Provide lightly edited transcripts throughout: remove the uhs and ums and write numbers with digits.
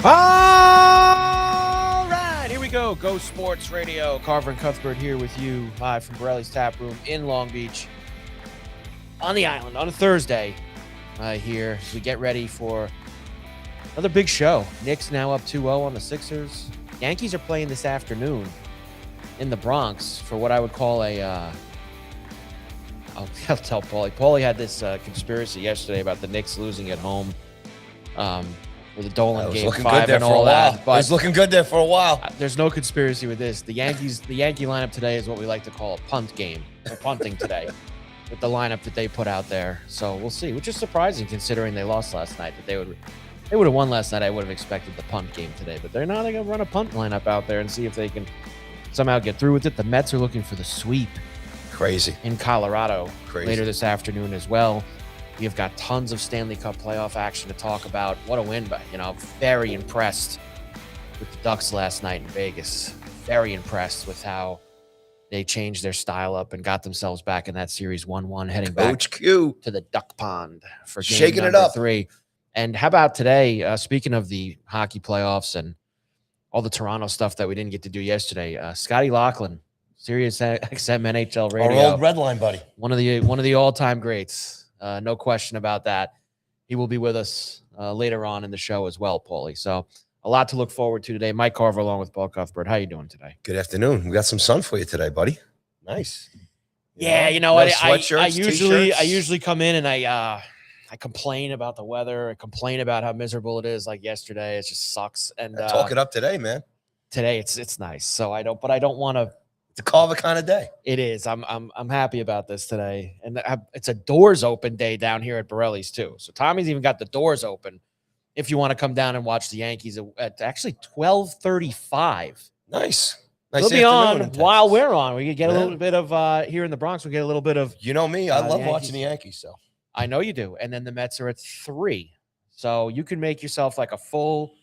All right, here we go. Go Sports Radio. Carver and Cuthbert here with you live from Borrelli's Taproom in Long Beach on the island on a Thursday here as we get ready for another big show. Knicks now up 2-0 on the Sixers. Yankees are playing this afternoon in the Bronx for what I would call a I'll tell Paulie. Paulie had this conspiracy yesterday about the Knicks losing at home. With the Dolan game 5 and all that. But it was looking good there for a while. There's no conspiracy with this. The Yankee lineup today is what we like to call a punt game. They're punting today with the lineup that they put out there. So we'll see, which is surprising considering they lost last night. That they would have won last night. I would have expected the punt game today, but they're not going to run a punt lineup out there and see if they can somehow get through with it. The Mets are looking for the sweep. Crazy. In Colorado later this afternoon as well. You've got tons of Stanley Cup playoff action to talk about. What a win, but very impressed with the Ducks last night in Vegas. Very impressed with how they changed their style up and got themselves back in that series 1-1, heading back to the Duck Pond for game shaking number it up 3. And how about today? Speaking of the hockey playoffs and all the Toronto stuff that we didn't get to do yesterday, Scott Laughlin, Sirius XM NHL Radio, our old red line buddy, one of the all-time greats. No question about that. He will be with us later on in the show as well, Paulie. So a lot to look forward to today. Mike Carver along with Paul Cuthbert. How you doing today? Good afternoon. We got some sun for you today, buddy. Nice. You know what? Sweatshirts, I usually come in and I complain about the weather. I complain about how miserable it is. Like yesterday, it just sucks. And talk it up today, man. Today it's nice. So I don't want to. It's a Carver kind of day. It is. I'm happy about this today, and it's a doors open day down here at Borrelli's too. So Tommy's even got the doors open if you want to come down and watch the Yankees at actually 12:35. Nice. We'll be on while we're on. We could get a little bit of here in the Bronx. We get a little bit of me. I love watching the Yankees. So I know you do. And then the Mets are at 3, so you can make yourself like a full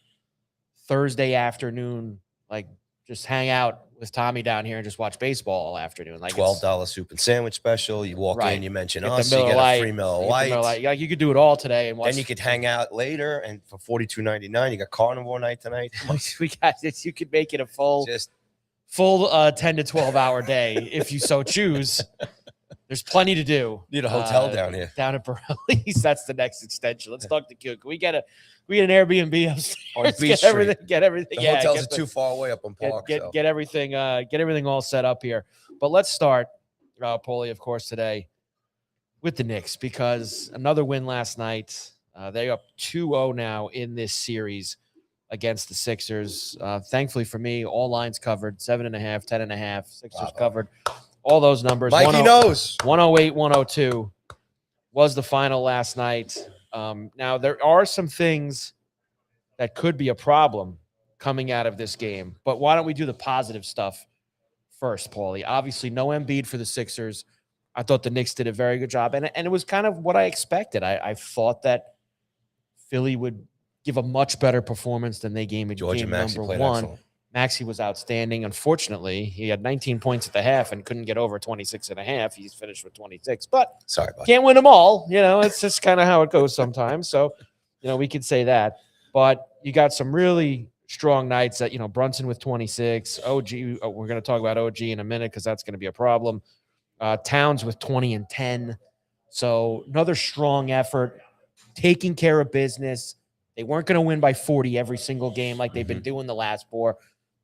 Thursday afternoon, like just hang out with Tommy down here and just watch baseball all afternoon. Like $12 soup and sandwich special. You walk in, you mention us, you get a free Miller Lite. Like you could do it all today and watch. Then you could hang out later, and for $42.99, you got carnivore night tonight. We got this. You could make it a full 10 to 12 hour day if you so choose. There's plenty to do. Need a hotel down here. Down at Borrelli's. That's the next extension. Let's talk to Q. Can we get an Airbnb upstairs? On Beach Street. Get everything. The hotels are too far away up on Park. Get everything all set up here. But let's start, Paulie, of course, today with the Knicks, because another win last night. They're up 2-0 now in this series against the Sixers. Thankfully for me, all lines covered, 7.5, 10.5. Sixers covered. All those numbers. Mikey knows. 108, 102 was the final last night. Now, there are some things that could be a problem coming out of this game, but why don't we do the positive stuff first, Paulie? Obviously, no Embiid for the Sixers. I thought the Knicks did a very good job, and it was kind of what I expected. I thought that Philly would give a much better performance than they gave in game number 1. Excellent. Maxey was outstanding. Unfortunately, he had 19 points at the half and couldn't get over 26.5. He's finished with 26, but sorry, buddy. Can't win them all. It's just kind of how it goes sometimes. So, we could say that. But you got some really strong nights that, Brunson with 26, OG. We're going to talk about OG in a minute because that's going to be a problem. Towns with 20 and 10. So another strong effort, taking care of business. They weren't going to win by 40 every single game like they've been doing the last 4.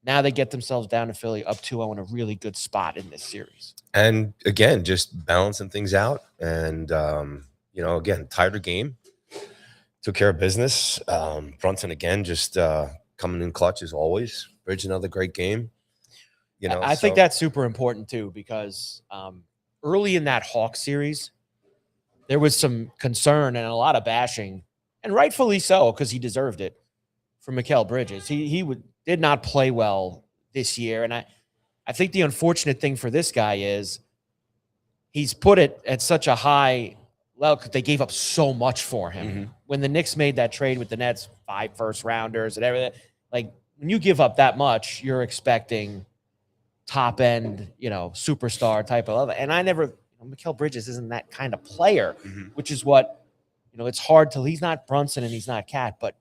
Now they get themselves down to Philly up 2-0 in a really good spot in this series. And again, just balancing things out. And, again, tighter game. Took care of business. Brunson, again, just coming in clutch as always. Bridge, another great game. I think that's super important, too, because early in that Hawks series, there was some concern and a lot of bashing, and rightfully so, because he deserved it, for Mikal Bridges. He did not play well this year, and I think the unfortunate thing for this guy is he's put it at such a high level because they gave up so much for him. When the Knicks made that trade with the Nets, 5 first-rounders and everything, like when you give up that much, you're expecting top-end, superstar type of level. And Mikal Bridges isn't that kind of player, which is what, it's hard to – he's not Brunson and he's not Cat, but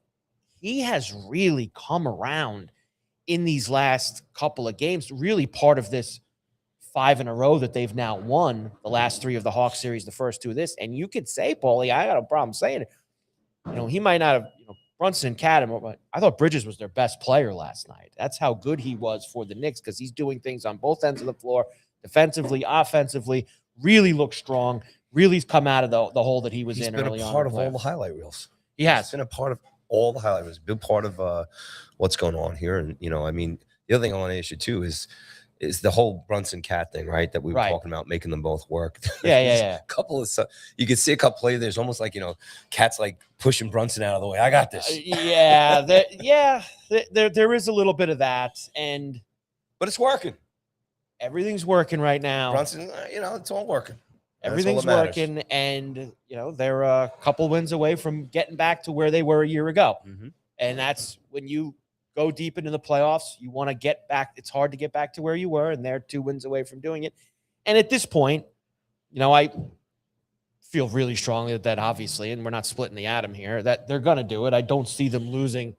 he has really come around in these last couple of games, really part of this 5 in a row that they've now won, the last 3 of the Hawks series, the first 2 of this. And you could say, Paulie, I got a problem saying it. He might not have, Brunson and Cadam, but I thought Bridges was their best player last night. That's how good he was for the Knicks, because he's doing things on both ends of the floor, defensively, offensively, really looks strong, really's come out of the hole that he was in early on. He's been a part of all the highlight reels. He has. He's been a part of all the highlight reels, been part of what's going on here. And, the other thing I want to issue too is the whole Brunson Cat thing, right? That we were talking about, making them both work. Yeah. A couple of you can see a couple plays. There's almost like Cat's like pushing Brunson out of the way. I got this. There is a little bit of that, but it's working. Everything's working right now. Brunson, it's all working. Everything's working, and they're a couple wins away from getting back to where they were a year ago. Mm-hmm. And that's when you go deep into the playoffs. You want to get back. It's hard to get back to where you were, and they're 2 wins away from doing it. And at this point, I feel really strongly that obviously, and we're not splitting the atom here, that they're going to do it. I don't see them losing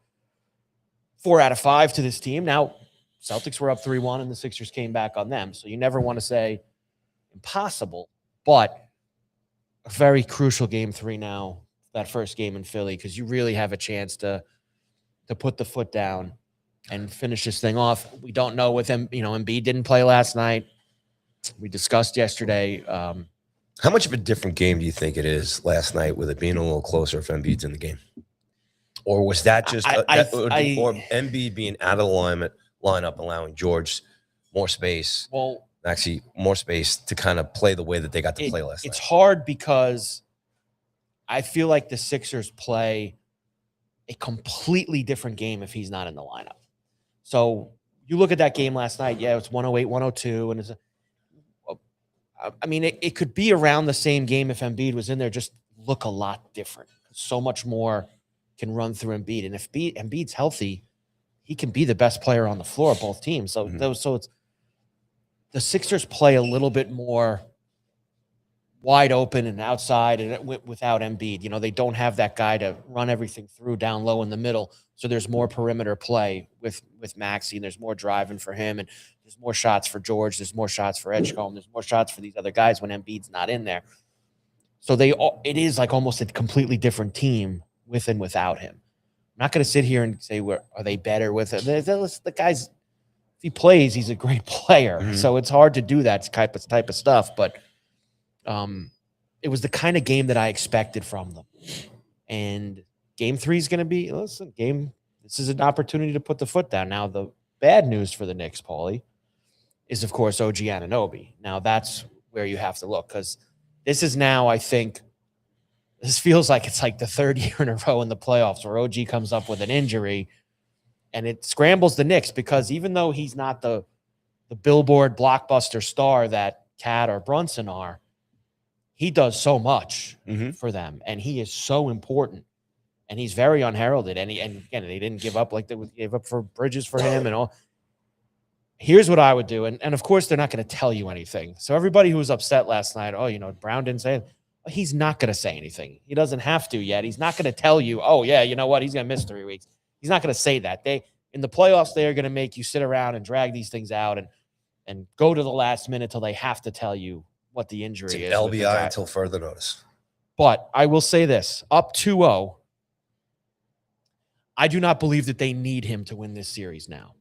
4 out of 5 to this team. Now, Celtics were up 3-1, and the Sixers came back on them. So you never want to say impossible, but a very crucial game 3 now, that first game in Philly, because you really have a chance to put the foot down and finish this thing off. We don't know with him. Embiid didn't play last night. We discussed yesterday. How much of a different game do you think it is last night with it being a little closer if Embiid's in the game? Or was that just or Embiid being out of the lineup, allowing George more space? Well, actually more space to kind of play the way that they got to play last night. It's hard because I feel like the Sixers play a completely different game if he's not in the lineup. So you look at that game last night. Yeah, it's 108-102, and it could be around the same game if Embiid was in there. Just look a lot different. So much more can run through Embiid, and if Embiid's healthy, he can be the best player on the floor of both teams. So it's the Sixers play a little bit more wide open and outside, and without Embiid, they don't have that guy to run everything through down low in the middle. So there's more perimeter play with Maxey, and there's more driving for him, and there's more shots for George. There's more shots for Edgecombe. There's more shots for these other guys when Embiid's not in there. So it is like almost a completely different team with and without him. I'm not going to sit here and say, are they better with him? The guy's, if he plays, he's a great player. Mm-hmm. So it's hard to do that type of stuff, but it was the kind of game that I expected from them. And game 3 is going to be, this is an opportunity to put the foot down. Now, the bad news for the Knicks, Paulie, is, of course, OG Anunoby. Now, that's where you have to look, because this is now, I think, this feels like it's like the 3rd year in a row in the playoffs where OG comes up with an injury, and it scrambles the Knicks, because even though he's not the billboard blockbuster star that Cat or Brunson are, he does so much for them, and he is so important, and he's very unheralded. And again, they didn't give up like they gave up for Bridges for him and all. Here's what I would do, and of course they're not going to tell you anything. So everybody who was upset last night, Brown didn't say it. He's not going to say anything. He doesn't have to yet. He's not going to tell you, oh yeah, you know what? He's going to miss 3 weeks. He's not going to say that. In the playoffs, they are going to make you sit around and drag these things out and go to the last minute till they have to tell you what the injury is. LBI until further notice. But I will say this, up 2-0, I do not believe that they need him to win this series now.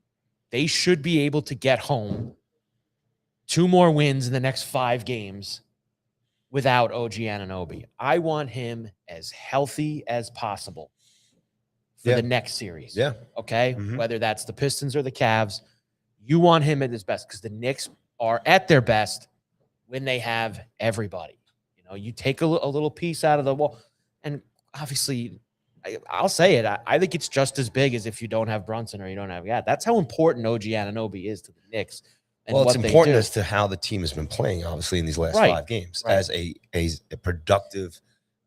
They should be able to get home 2 more wins in the next 5 games without OG Anunoby. I want him as healthy as possible for the next series. Yeah. Okay? Mm-hmm. Whether that's the Pistons or the Cavs, you want him at his best, because the Knicks are at their best when they have everybody. You take a little piece out of the wall, and obviously, I'll say it. I think it's just as big as if you don't have Brunson or you don't have That's how important OG Anunoby is to the Knicks. And it's important as to how the team has been playing, obviously, in these last 5 games, as a productive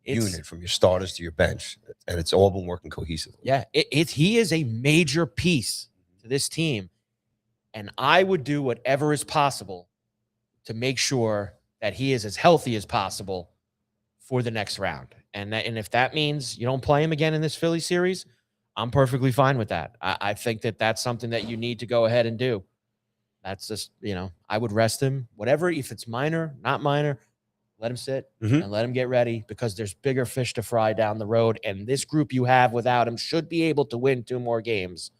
unit from your starters to your bench, and it's all been working cohesively. Yeah, he is a major piece to this team, and I would do whatever is possible to make sure that he is as healthy as possible for the next round. And if that means you don't play him again in this Philly series, I'm perfectly fine with that. I think that that's something that you need to go ahead and do. That's just, I would rest him, whatever, if it's minor, not minor, let him sit and let him get ready because there's bigger fish to fry down the road. And this group you have without him should be able to win 2 more games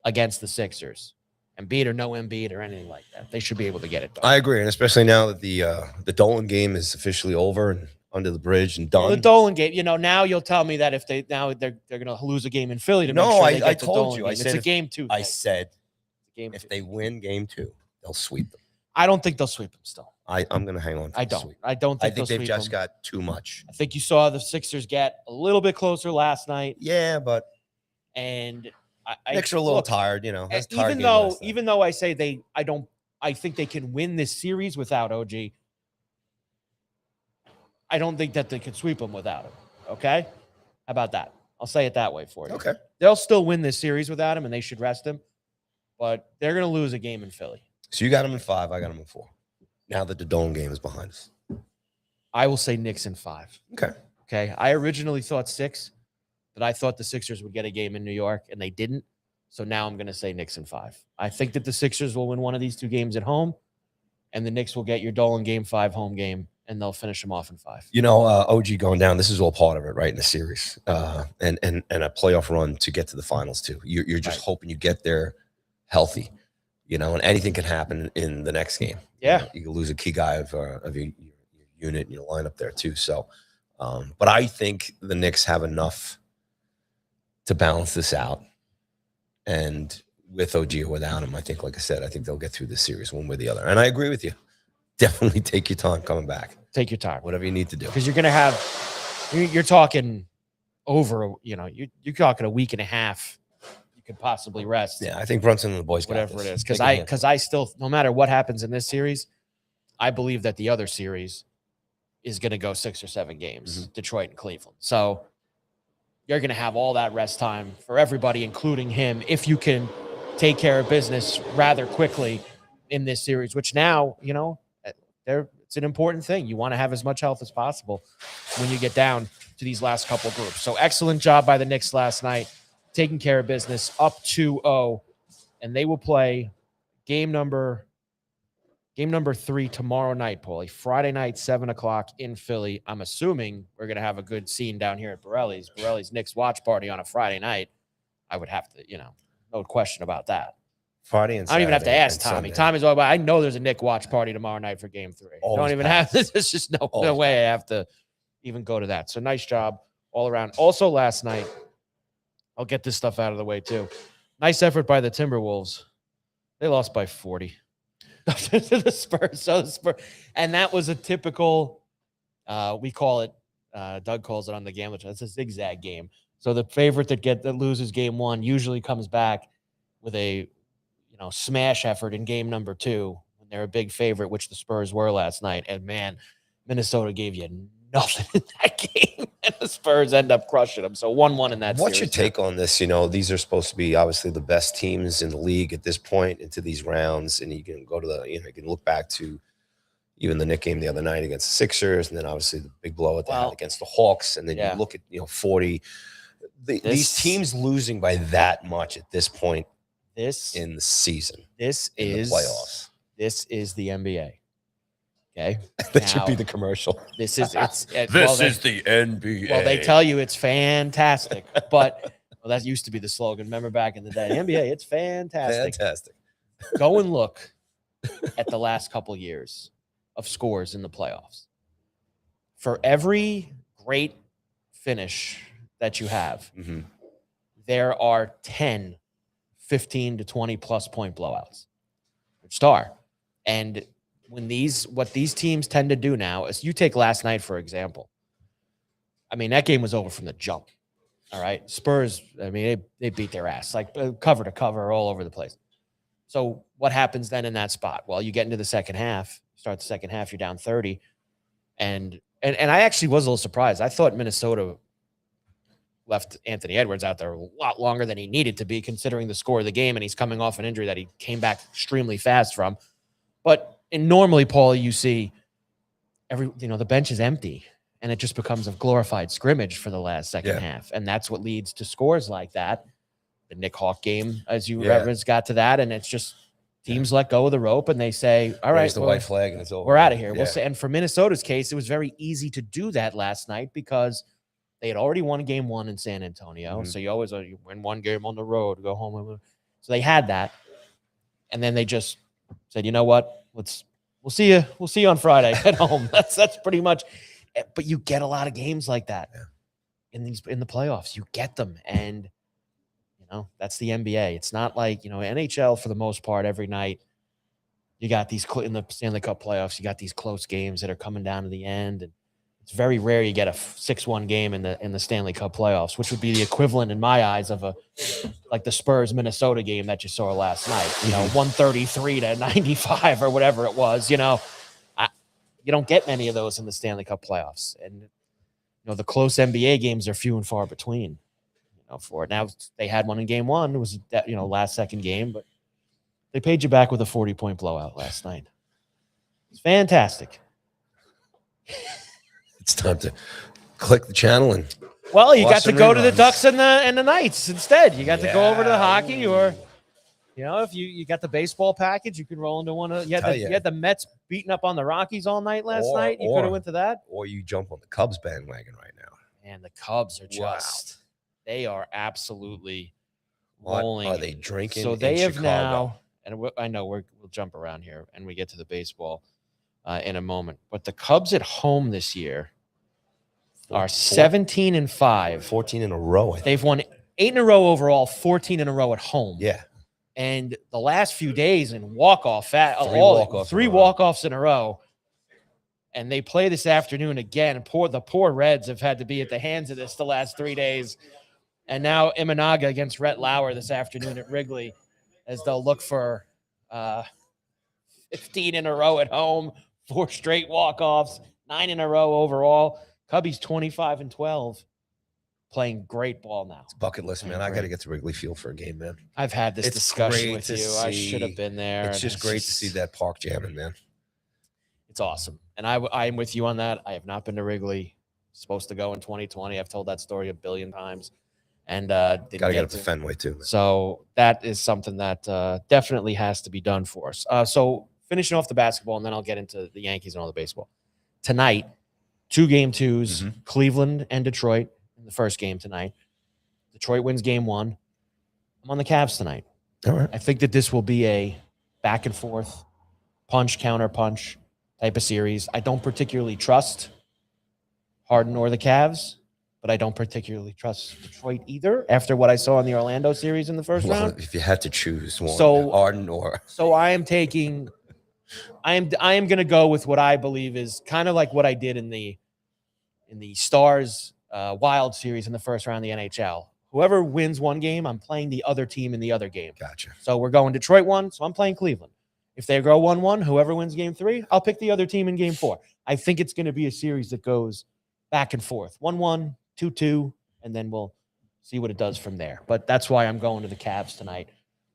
against the Sixers. Embiid or no Embiid or anything like that. They should be able to get it done. I agree. And especially now that the Dolan game is officially over and under the bridge and done. Well, the Dolan game, now you'll tell me that if they're going to lose a game in Philly to make sure they get I the told Dolan you. game. I said it's a game 2 thing. I said if they win game 2, they'll sweep them. I don't think they'll sweep them still. I'm going to hang on to the sweep. I don't think they've just got too much. I think you saw the Sixers get a little bit closer last night. Yeah, but Knicks are a little tired, Even though I say I think they can win this series without OG. I don't think that they could sweep them without him. Okay? How about that? I'll say it that way for you. Okay. They'll still win this series without him, and they should rest him. But they're going to lose a game in Philly. So you got him in 5. I got him in 4. Now that the Dolan game is behind us. I will say Knicks in 5. Okay. I originally thought 6, but I thought the Sixers would get a game in New York, and they didn't. So now I'm going to say Knicks in 5. I think that the Sixers will win one of these 2 games at home, and the Knicks will get your Dolan game 5 home game, and they'll finish them off in 5. OG going down, this is all part of it, right, in the series. And a playoff run to get to the finals, too. You're just hoping you get there healthy, and anything can happen in the next game. Yeah. You can lose a key guy of your unit and your lineup there, too. So, but I think the Knicks have enough to balance this out. And with OG or without him, I think, like I said, I think they'll get through this series one way or the other. And I agree with you. Definitely take your time coming back. Take your time. Whatever you need to do. Because you're going to have, you're talking over, you're talking a week and a half. You could possibly rest. Yeah, I think Brunson and the boys got whatever it is. Because I still, no matter what happens in this series, I believe that the other series is going to go 6 or 7 games, Detroit and Cleveland. So you're going to have all that rest time for everybody, including him, if you can take care of business rather quickly in this series, which now, it's an important thing. You want to have as much health as possible when you get down to these last couple groups. So excellent job by the Knicks last night, taking care of business, up 2-0, and they will play game number 3 tomorrow night, Paulie. Friday night, 7:00 in Philly. I'm assuming we're going to have a good scene down here at Borrelli's Knicks watch party on a Friday night. I would have to, no question about that. Friday and Saturday. I don't even have to ask Tommy. Sunday. Tommy's all about, I know there's a Knick watch party tomorrow night for game 3. Don't even have this. There's just no way I have to even go to that. So nice job all around. Also last night, I'll get this stuff out of the way too. Nice effort by the Timberwolves. They lost by 40 to the Spurs. So the Spurs, and that was a typical, we call it, Doug calls it on the gambler. It's a zigzag game. So the favorite that loses game 1 usually comes back with a smash effort in game number 2 when they're a big favorite, which the Spurs were last night. And man, Minnesota gave you nothing in that game, and the Spurs end up crushing them. So 1-1 in that. What's your take on this? These are supposed to be obviously the best teams in the league at this point into these rounds, and you can go to you can look back to even the Knick game the other night against the Sixers, and then obviously the big blowout they had against the Hawks, and then you look at 40. These teams losing by that much at this point. In the season. This is the playoffs. This is the NBA. Okay. That should be the commercial. This is the NBA. Well, they tell you it's fantastic, but that used to be the slogan. Remember back in the day, NBA, it's fantastic. Fantastic. Go and look at the last couple years of scores in the playoffs. For every great finish that you have, there are 10 15 to 20 plus point blowouts. Star. And what these teams tend to do now is, you take last night, for example. I mean, that game was over from the jump. All right. Spurs, I mean, they beat their ass, like cover to cover all over the place. So what happens then in that spot? Well, you get into the second half, start the second half, you're down 30. And I actually was a little surprised. I thought Minnesota left Anthony Edwards out there a lot longer than he needed to be, considering the score of the game, and he's coming off an injury that he came back extremely fast from. But normally, Paul, you see the bench is empty, and it just becomes a glorified scrimmage for the last second half. And that's what leads to scores like that. The Nick Hawk game, as you referenced, got to that, and it's just teams let go of the rope and they say, all right, the white flag and it's over. We're out of here. We'll say, and for Minnesota's case, it was very easy to do that last night because they had already won game 1 in San Antonio. So you always you win one game on the road, go home. So they had that. And then they just said, you know what? We'll see you. We'll see you on Friday at home. That's pretty much. But you get a lot of games like that in the playoffs. You get them, and that's the NBA. It's not like NHL for the most part. Every night, you got these in the Stanley Cup playoffs. You got these close games that are coming down to the end, and it's very rare you get a 6-1 game in the Stanley Cup playoffs, which would be the equivalent in my eyes of like the Spurs Minnesota game that you saw last night. 133-95 or whatever it was. You don't get many of those in the Stanley Cup playoffs, and the close NBA games are few and far between. For it now, they had one in game 1. It was last second game, but they paid you back with a 40-point blowout last night. It's fantastic. It's time to click the channel and you got to go to the Ducks and the Knights instead. You got to go over to the hockey, or if you got the baseball package, you could roll into one of. You had the Mets beating up on the Rockies all night last night. You could have went to that, or you jump on the Cubs bandwagon right now. And the Cubs are just they are absolutely rolling. What are they drinking? So they have Chicago? now, and I know we'll jump around here and we get to the baseball in a moment. But the Cubs at home this year are 17-5, 14 in a row. They've won 8 in a row overall, 14 in a row at home. Yeah. And the last few days in walk-off, three walk-offs in a row. And they play this afternoon again. The poor Reds have had to be at the hands of this the last 3 days. And now Imanaga against Rhett Lauer this afternoon at Wrigley, as they'll look for 15 in a row at home, 4 straight walk-offs, 9 in a row overall. Cubbies 25-12, playing great ball now. It's bucket list, man. I got to get to Wrigley Field for a game, man. I've had this discussion with you. I should have been there. It's just great to see that park jamming, man. It's awesome. And I'm with you on that. I have not been to Wrigley. Supposed to go in 2020. I've told that story a billion times. And got to get up to Fenway, too. Man. So that is something that definitely has to be done for us. So finishing off the basketball, and then I'll get into the Yankees and all the baseball. Tonight, 2 game 2s, Cleveland and Detroit in the first game tonight. Detroit wins game 1. I'm on the Cavs tonight. All right. I think that this will be a back and forth, punch, counter punch type of series. I don't particularly trust Harden or the Cavs, but I don't particularly trust Detroit either after what I saw in the Orlando series in the first round. If you had to choose one, Harden or... So I am going to go with what I believe is kind of like what I did in the Stars Wild series in the first round of the NHL. Whoever wins one game, I'm playing the other team in the other game. Gotcha. So we're going Detroit 1, so I'm playing Cleveland. If they go 1-1, whoever wins game 3, I'll pick the other team in game 4. I think it's going to be a series that goes back and forth. 1-1, 2-2, and then we'll see what it does from there. But that's why I'm going to the Cavs tonight.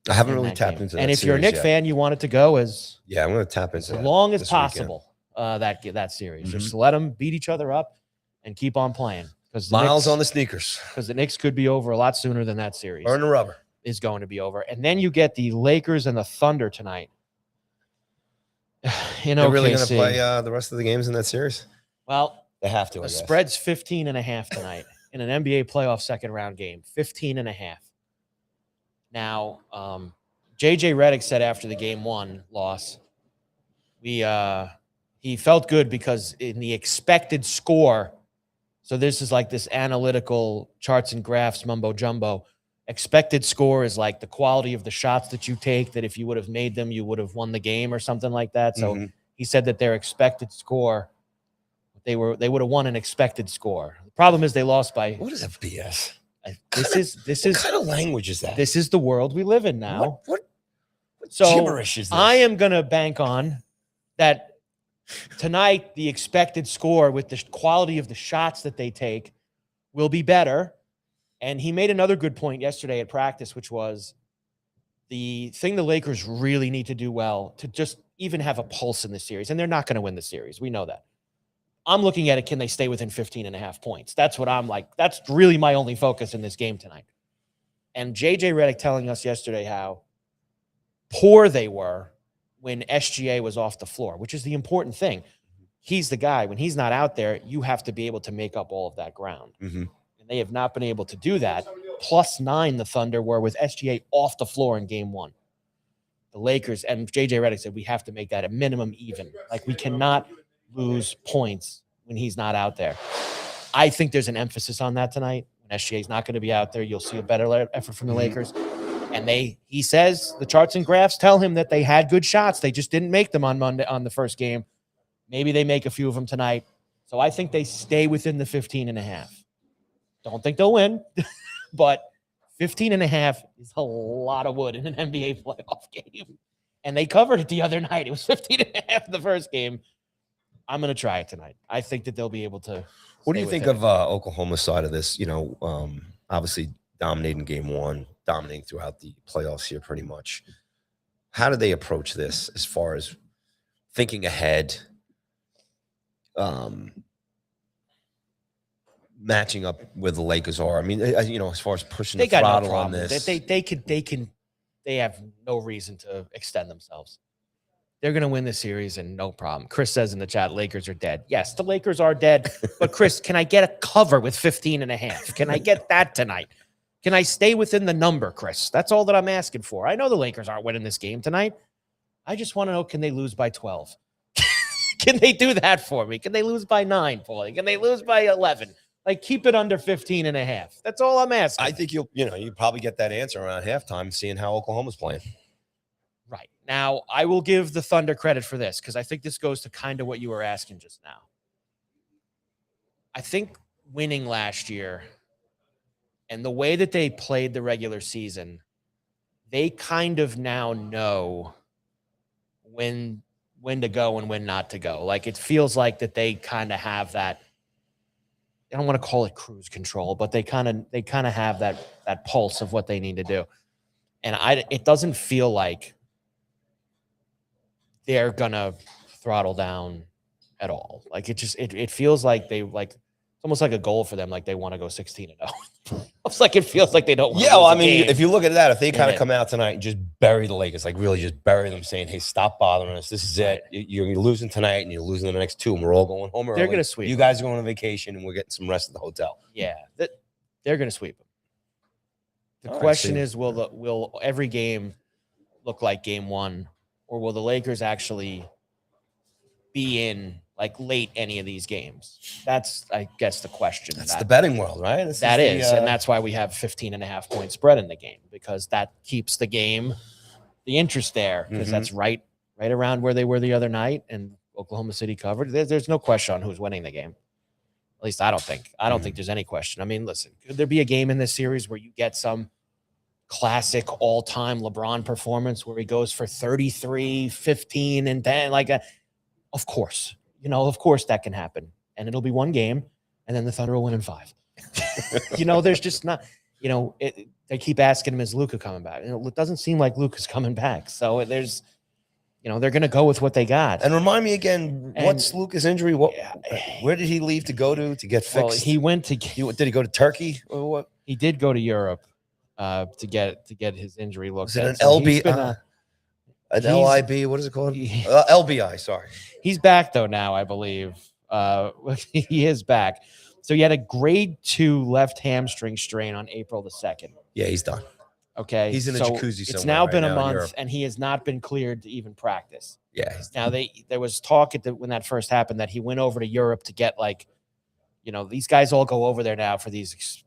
I haven't really tapped into that. And if you're a Knicks fan, you want it to go as I'm going to tap into as long as possible. That series, just let them beat each other up and keep on playing. Because Miles on the sneakers. Because the Knicks could be over a lot sooner than that series. Earn the rubber is going to be over, and then you get the Lakers and the Thunder tonight. They're really going to play the rest of the games in that series. Well, they have to. The spread's 15.5 tonight in an NBA playoff second round game. 15.5. Now, JJ Redick said after the game 1 loss, he felt good because in the expected score, so this is like this analytical charts and graphs mumbo jumbo. Expected score is like the quality of the shots that you take, that if you would have made them, you would have won the game or something like that. So he said that their expected score, they would have won an expected score. The problem is they lost by. What is that BS? This is what kind of language is that? This is the world we live in now. What gibberish is this? I am going to bank on that tonight. The expected score with the quality of the shots that they take will be better. And he made another good point yesterday at practice, which was the thing the Lakers really need to do well to just even have a pulse in the series. And they're not going to win the series. We know that. I'm looking at it, can they stay within 15.5 points? That's what I'm like. That's really my only focus in this game tonight. And JJ Redick telling us yesterday how poor they were when SGA was off the floor, which is the important thing. He's the guy. When he's not out there, you have to be able to make up all of that ground. Mm-hmm. And they have not been able to do that. +9 the Thunder were with SGA off the floor in game 1. The Lakers, and JJ Redick said, we have to make that a minimum even. Like, we cannot lose points when he's not out there. I think there's an emphasis on that tonight. When SGA's not going to be out there, you'll see a better effort from the Lakers. And he says the charts and graphs tell him that they had good shots. They just didn't make them on Monday on the first game. Maybe they make a few of them tonight. So I think they stay within the 15.5. Don't think they'll win, but 15.5 is a lot of wood in an NBA playoff game. And they covered it the other night. It was 15.5 in the first game. I'm going to try it tonight. I think that they'll be able to. What do you think of Oklahoma's side of this? Obviously dominating game 1, dominating throughout the playoffs here pretty much. How do they approach this as far as thinking ahead, matching up where the Lakers are? I mean, as far as pushing the throttle on this. They have no reason to extend themselves. They're going to win this series and no problem. Chris says in the chat, Lakers are dead. Yes, the Lakers are dead. But Chris, can I get a cover with 15.5? Can I get that tonight? Can I stay within the number, Chris? That's all that I'm asking for. I know the Lakers aren't winning this game tonight. I just want to know, can they lose by 12? Can they do that for me? Can they lose by 9, Paulie? Can they lose by 11? Like, keep it under 15.5. That's all I'm asking. I think you probably get that answer around halftime, seeing how Oklahoma's playing. Right. Now, I will give the Thunder credit for this because I think this goes to kind of what you were asking just now. I think winning last year and the way that they played the regular season, they kind of now know when to go and when not to go. Like, it feels like that they kind of have that. I don't want to call it cruise control, but they kind of have that pulse of what they need to do. And it doesn't feel like they're gonna throttle down at all. Like, it feels like it's almost like a goal for them. Like, they want to go 16-0. It's like, it feels like they don't want to well, I mean, if you look at that, if they kind of come out tonight and just bury the Lakers, like really just bury them, saying, hey, stop bothering us. This is it. You're losing tonight and you're losing the next 2 and we're all going home early. They're going to sweep. You guys are going on vacation and we're getting some rest at the hotel. Yeah, they're going to sweep them. The question is, will every game look like game 1, or will the Lakers actually be in like late any of these games? That's, I guess, the question. That's the betting world, right? And that's why we have 15.5 point spread in the game, because that keeps the interest there, because that's right around where they were the other night, and Oklahoma City covered. There's no question on who's winning the game. At least I don't think. I don't think there's any question. I mean, listen, could there be a game in this series where you get some classic all-time LeBron performance where he goes for 33, 15, and 10? Of course. Of course that can happen. And it'll be one game, and then the Thunder will win in 5. There's just not, they keep asking him, is Luka coming back? It doesn't seem like Luka's coming back. So there's, they're going to go with what they got. And remind me again, what's Luka's injury? Where did he leave to go to get fixed? Well, he went to. Did he go to Turkey or what? He did go to Europe to get his injury looked at. Is it an LB? An LIB? What is it called? LBI. Sorry. He's back though now, I believe. He is back. So he had a grade 2 left hamstring strain on April the 2nd. Yeah, he's done. Okay. He's in a jacuzzi somewhere. It's now been a month, and he has not been cleared to even practice. Yeah. Now there was talk when that first happened that he went over to Europe to get these guys all go over there now for these.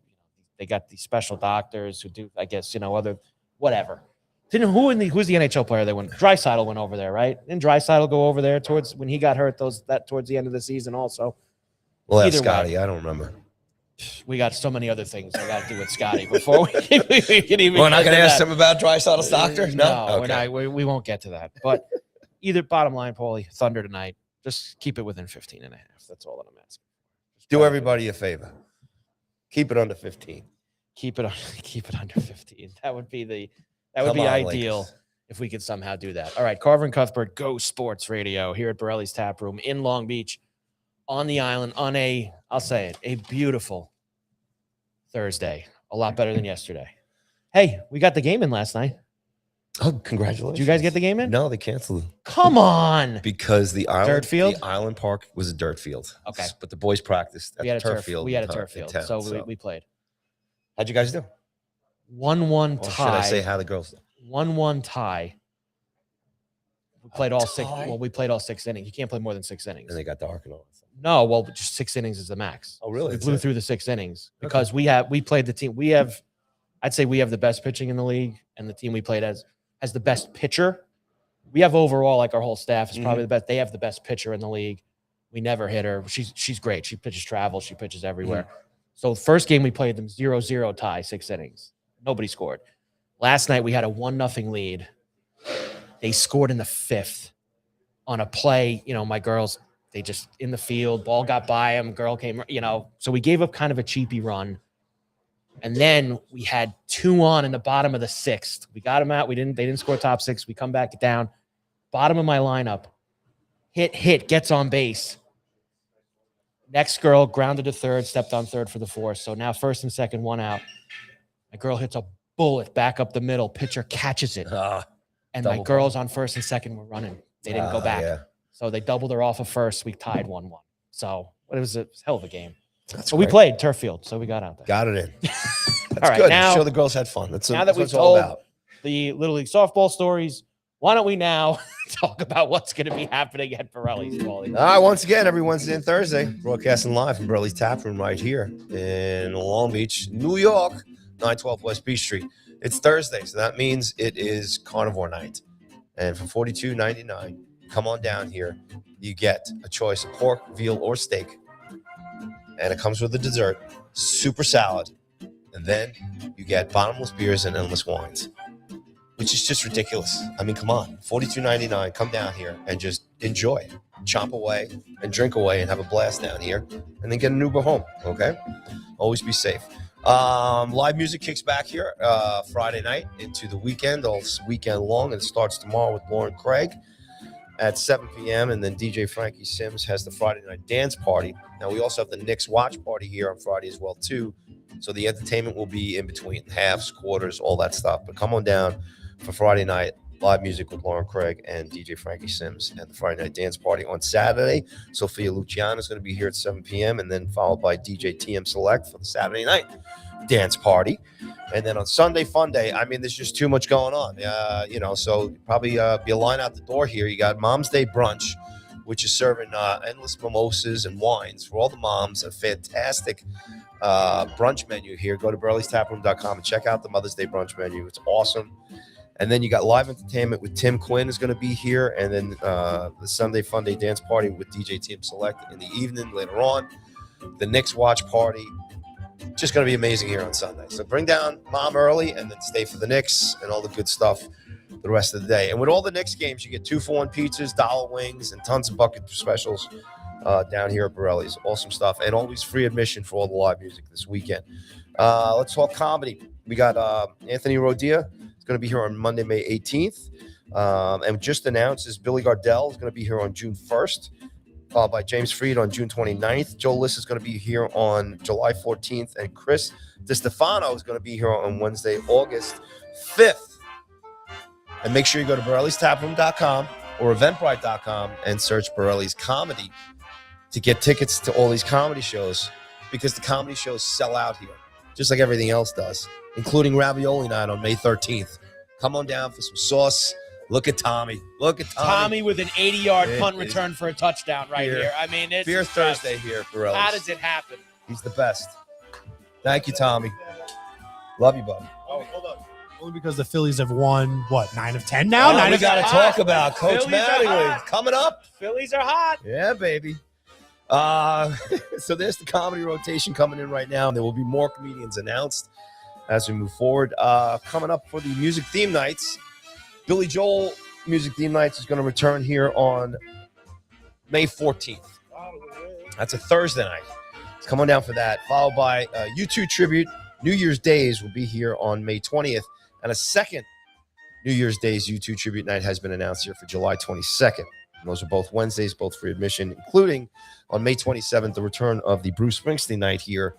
They got these special doctors who do, I guess, other whatever. Who's the NHL player that went? Draisaitl went over there, right? Didn't Draisaitl go over there towards when he got hurt towards the end of the season also? Well, that's Scotty. I don't remember. We got so many other things I got to do with Scotty before we can even. We're not going to ask him about Draisaitl's doctor? No, okay. we won't get to that. But either bottom line, Paulie, Thunder tonight, just keep it within 15.5. That's all that I'm asking. Do everybody a favor. Keep it under 15. Keep it under 15. That would be ideal Lakers. If we could somehow do that. All right, Carver and Cuthbert, Go Sports Radio here at Borrelli's Taproom in Long Beach on the island on I'll say it, a beautiful Thursday. A lot better than yesterday. Hey, we got the game in last night. Oh, congratulations. Did you guys get the game in? No, they canceled. Come on. Because the dirt field? The island park was a dirt field. Okay. But the boys practiced at the turf field. We had a turf field, so we played. How'd you guys do? 1-1 tie. Should I say how the girls did? 1-1 tie. We played all six. Well, we played all 6 innings. You can't play more than 6 innings. And they got dark and all that stuff. No, well, just 6 innings is the max. Oh, really? We blew through the 6 innings because we played the team. I'd say we have the best pitching in the league, and the team we played has the best pitcher. We have overall, like our whole staff is probably the best. They have the best pitcher in the league. We never hit her. She's great. She pitches travel. She pitches everywhere. So first game we played them 0-0 tie, 6 innings. Nobody scored. Last night we had a 1-0 lead. They scored in the 5th on a play. My girls, they just in the field, ball got by them, girl came, so we gave up kind of a cheapy run. And then we had 2 on in the bottom of the 6th. We got them out. They didn't score top 6. We come back down. Bottom of my lineup. Hit, gets on base. Next girl grounded to third, stepped on third for the 4th. So now first and second, 1 out. My girl hits a bullet back up the middle. Pitcher catches it. And my girls on first and second were running. They didn't go back. Yeah. So they doubled her off of first. We tied 1-1. So it was a hell of a game. But we played turf field, so we got out there. Got it in. That's all right, good. Now, show the girls had fun. That's now that we've told the Little League softball stories, why don't we now talk about what's going to be happening at Borrelli's? All right, once again, every Wednesday and Thursday, broadcasting live from Borrelli's Taproom right here in Long Beach, New York, 912 West Beach Street. It's Thursday, so that means it is carnivore night. And for $42.99, come on down here. You get a choice of pork, veal, or steak. And it comes with a dessert, super salad. And then you get bottomless beers and endless wines, which is just ridiculous. I mean, come on. $42.99. Come down here and just enjoy. Chomp away and drink away and have a blast down here. And then get an Uber home, okay? Always be safe. Live music kicks back here Friday night into the weekend, all weekend long. And it starts tomorrow with Lauren Craig at 7 p.m. And then DJ Frankie Sims has the Friday night dance party. Now, we also have the Knicks watch party here on Friday as well, too. So the entertainment will be in between, halves, quarters, all that stuff. But come on down for Friday night, live music with Lauren Craig and DJ Frankie Sims and the Friday night dance party. On Saturday, Sophia Luciano is going to be here at 7 p.m. and then followed by DJ TM Select for the Saturday night dance party. And then on Sunday, fun day. I mean, there's just too much going on, so probably be a line out the door here. You got Mom's Day Brunch, which is serving endless mimosas and wines for all the moms. A fantastic brunch menu here. Go to Borrelli'sTaproom.com and check out the Mother's Day brunch menu. It's awesome. And then you got live entertainment with Tim Quinn is going to be here. And then the Sunday Fun Day dance party with DJ TM Select in the evening later on. The Knicks watch party. Just going to be amazing here on Sunday. So bring down Mom early and then stay for the Knicks and all the good stuff the rest of the day. And with all the Knicks games, you get 2-for-1 pizzas, dollar wings, and tons of bucket specials down here at Borrelli's. Awesome stuff. And always free admission for all the live music this weekend. Let's talk comedy. We got Anthony Rodia. He's going to be here on Monday, May 18th. And just announced is Billy Gardell is going to be here on June 1st. Followed by James Freed on June 29th. Joe List is going to be here on July 14th. And Chris DiStefano is going to be here on Wednesday, August 5th. And make sure you go to Borrelli'sTaproom.com or Eventbrite.com and search Borrelli's Comedy to get tickets to all these comedy shows, because the comedy shows sell out here, just like everything else does, including Ravioli Night on May 13th. Come on down for some sauce. Look at Tommy. Tommy with an 80-yard punt return for a touchdown here. I mean, it's Beer Thursday here, Borrelli's. How does it happen? He's the best. Thank you, Tommy. Love you, buddy. Oh, hold on. Only because the Phillies have won, 9 of 10 now? 9 we of got to talk about Coach Mattingly coming up. Phillies are hot. Yeah, baby. So there's the comedy rotation coming in right now. There will be more comedians announced as we move forward. Coming up for the music theme nights, Billy Joel Music Theme Nights is going to return here on May 14th. That's a Thursday night. Come on down for that. Followed by U2 Tribute. New Year's Days will be here on May 20th. And a second New Year's Days U2 Tribute Night has been announced here for July 22nd. And those are both Wednesdays, both free admission, including on May 27th, the return of the Bruce Springsteen night here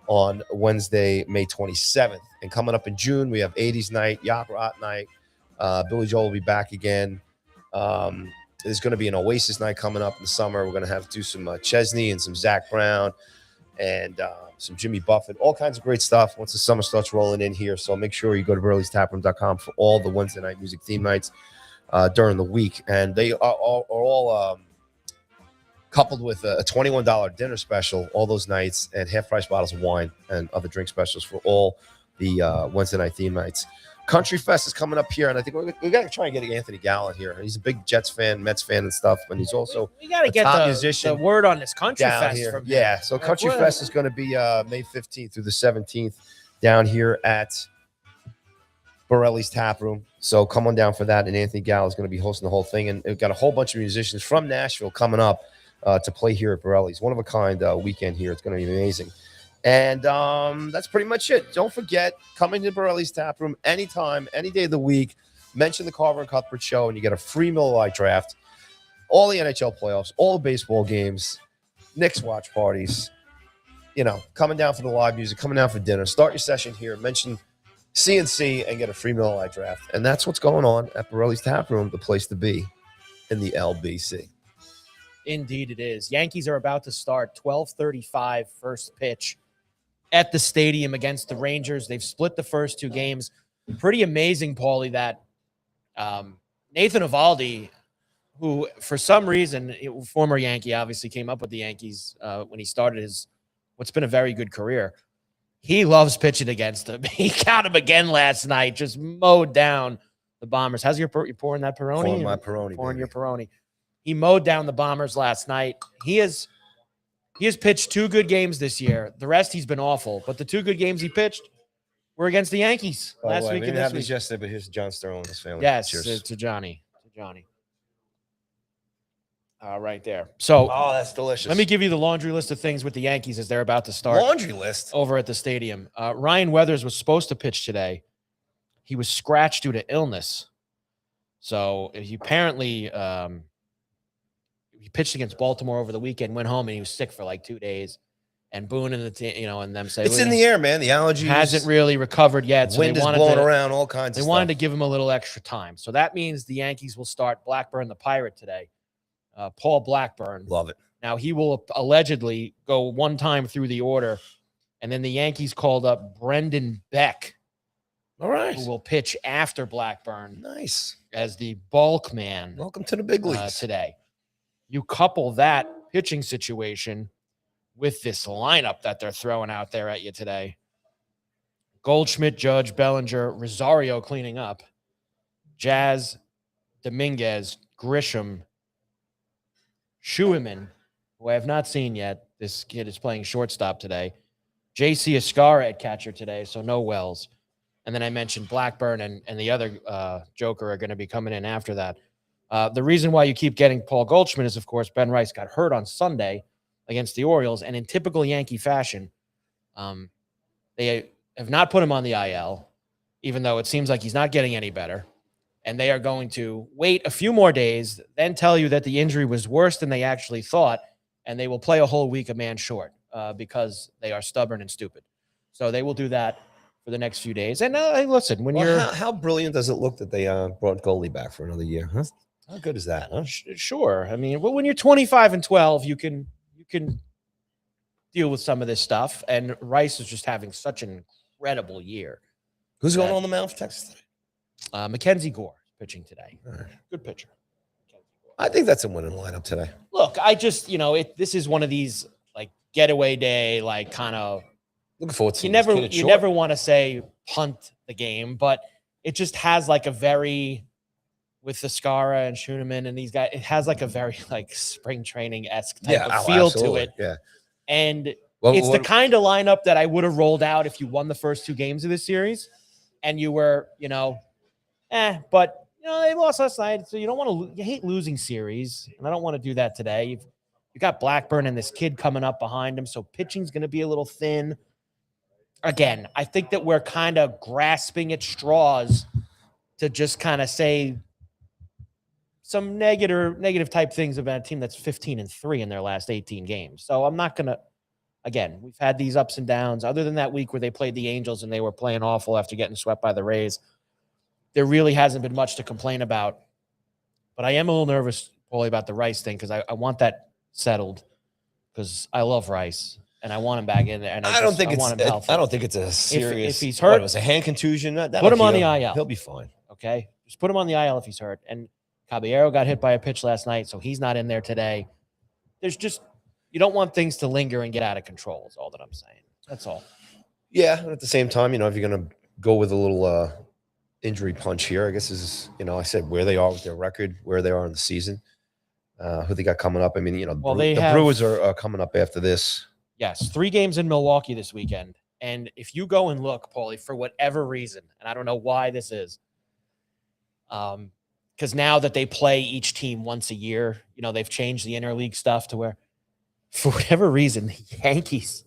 on Wednesday, May 27th. And coming up in June, we have 80s night, Yacht Rock night. Billy Joel will be back again. There's going to be an Oasis night coming up in the summer. We're going to have to do some Chesney and some Zach Brown and some Jimmy Buffett, all kinds of great stuff once the summer starts rolling in here. So make sure you go to Borrelli'sTaproom.com for all the Wednesday night music theme nights during the week. And they are all coupled with a $21 dinner special all those nights and half-price bottles of wine and other drink specials for all the Wednesday night theme nights. Country Fest is coming up here, and I think we got to try and get Anthony Gallant here. He's a big Jets fan, Mets fan, and stuff. And he's also we got to get the word on this Country Fest here. from yeah. So Country Fest is going to be May 15th through the 17th down here at Borrelli's Taproom. So come on down for that. And Anthony Gallant is going to be hosting the whole thing, and we've got a whole bunch of musicians from Nashville coming up to play here at Borrelli's. One of a kind weekend here. It's going to be amazing. And that's pretty much it. Don't forget, coming to Borrelli's Taproom anytime, any day of the week. Mention the Carver and Cuthbert show, and you get a free Miller Lite draft. All the NHL playoffs, all the baseball games, Knicks watch parties. You know, coming down for the live music, coming down for dinner. Start your session here. Mention CNC and get a free Miller Lite draft. And that's what's going on at Borrelli's Taproom, the place to be in the LBC. Indeed it is. Yankees are about to start 12:35 first pitch at the stadium against the Rangers. They've split the first two games. Pretty amazing, Paulie, that Nathan Eovaldi, who for some reason, former Yankee, obviously came up with the Yankees when he started what's been a very good career. He loves pitching against them. He got him again last night, just mowed down the Bombers. How's you pouring that Peroni? Pouring my Peroni. Pouring your Peroni. He mowed down the Bombers last night. He has pitched 2 good games this year. The rest, he's been awful. But the 2 good games he pitched were against the Yankees last week and this week. Yesterday, but here's John Sterling and his family. Yes, to Johnny. Right there. So, that's delicious. Let me give you the laundry list of things with the Yankees as they're about to start. Laundry list? Over at the stadium. Ryan Weathers was supposed to pitch today. He was scratched due to illness. So, he apparently he pitched against Baltimore over the weekend, went home, and he was sick for like 2 days. And Boone and the team, and them say it's in the air, man. The allergies hasn't really recovered yet. So wind is blowing around, all kinds of stuff. They wanted to give him a little extra time. So that means the Yankees will start Blackburn the Pirate today. Paul Blackburn. Love it. Now, he will allegedly go one time through the order, and then the Yankees called up Brendan Beck. All right. Who will pitch after Blackburn. Nice. As the bulk man. Welcome to the big leagues. Today. You couple that pitching situation with this lineup that they're throwing out there at you today. Goldschmidt, Judge, Bellinger, Rosario cleaning up. Jazz, Dominguez, Grisham, Schuemann, who I have not seen yet. This kid is playing shortstop today. J.C. Escara at catcher today, so no Wells. And then I mentioned Blackburn and the other Joker are going to be coming in after that. The reason why you keep getting Paul Goldschmidt is, of course, Ben Rice got hurt on Sunday against the Orioles, and in typical Yankee fashion, they have not put him on the IL, even though it seems like he's not getting any better. And they are going to wait a few more days, then tell you that the injury was worse than they actually thought, and they will play a whole week a man short because they are stubborn and stupid. So they will do that for the next few days. And listen, when how brilliant does it look that they brought goalie back for another year? Huh? How good is that? Huh? Sure. I mean, when you're 25-12, you can deal with some of this stuff. And Rice is just having such an incredible year. Who's going on the mound for Texas today? Mackenzie Gore pitching today. Right. Good pitcher. I think that's a winning lineup today. Look, I just, this is one of these like getaway day, like kind of looking forward to. You never want to say punt the game, but it just has like a very, with the Escara and Schuemann and these guys, it has like a very like spring training-esque type of feel to it. Yeah. And it's the kind of lineup that I would have rolled out if you won the first 2 games of this series and you were, but they lost last night, so you don't want to. You hate losing series, and I don't want to do that today. You got Blackburn and this kid coming up behind him, so pitching's going to be a little thin. Again, I think that we're kind of grasping at straws to just kind of say some negative type things about a team that's 15-3 in their last 18 games. So I'm not going to, again, we've had these ups and downs. Other than that week where they played the Angels and they were playing awful after getting swept by the Rays, there really hasn't been much to complain about. But I am a little nervous, Paulie, about the Rice thing because I want that settled because I love Rice and I want him back in there. And I don't think it's a serious. If he's hurt, it was a hand contusion. Put him on the IL. He'll be fine. Okay, just put him on the IL if he's hurt. And Caballero got hit by a pitch last night, so he's not in there today. There's just you don't want things to linger and get out of control. Is all that I'm saying. That's all. Yeah, at the same time, if you're gonna go with a little injury punch here, I guess is I said where they are with their record, where they are in the season, who they got coming up. I mean, the Brewers are coming up after this. Yes, 3 games in Milwaukee this weekend, and if you go and look, Paulie, for whatever reason, and I don't know why this is, because now that they play each team once a year, they've changed the interleague stuff to where, for whatever reason, the Yankees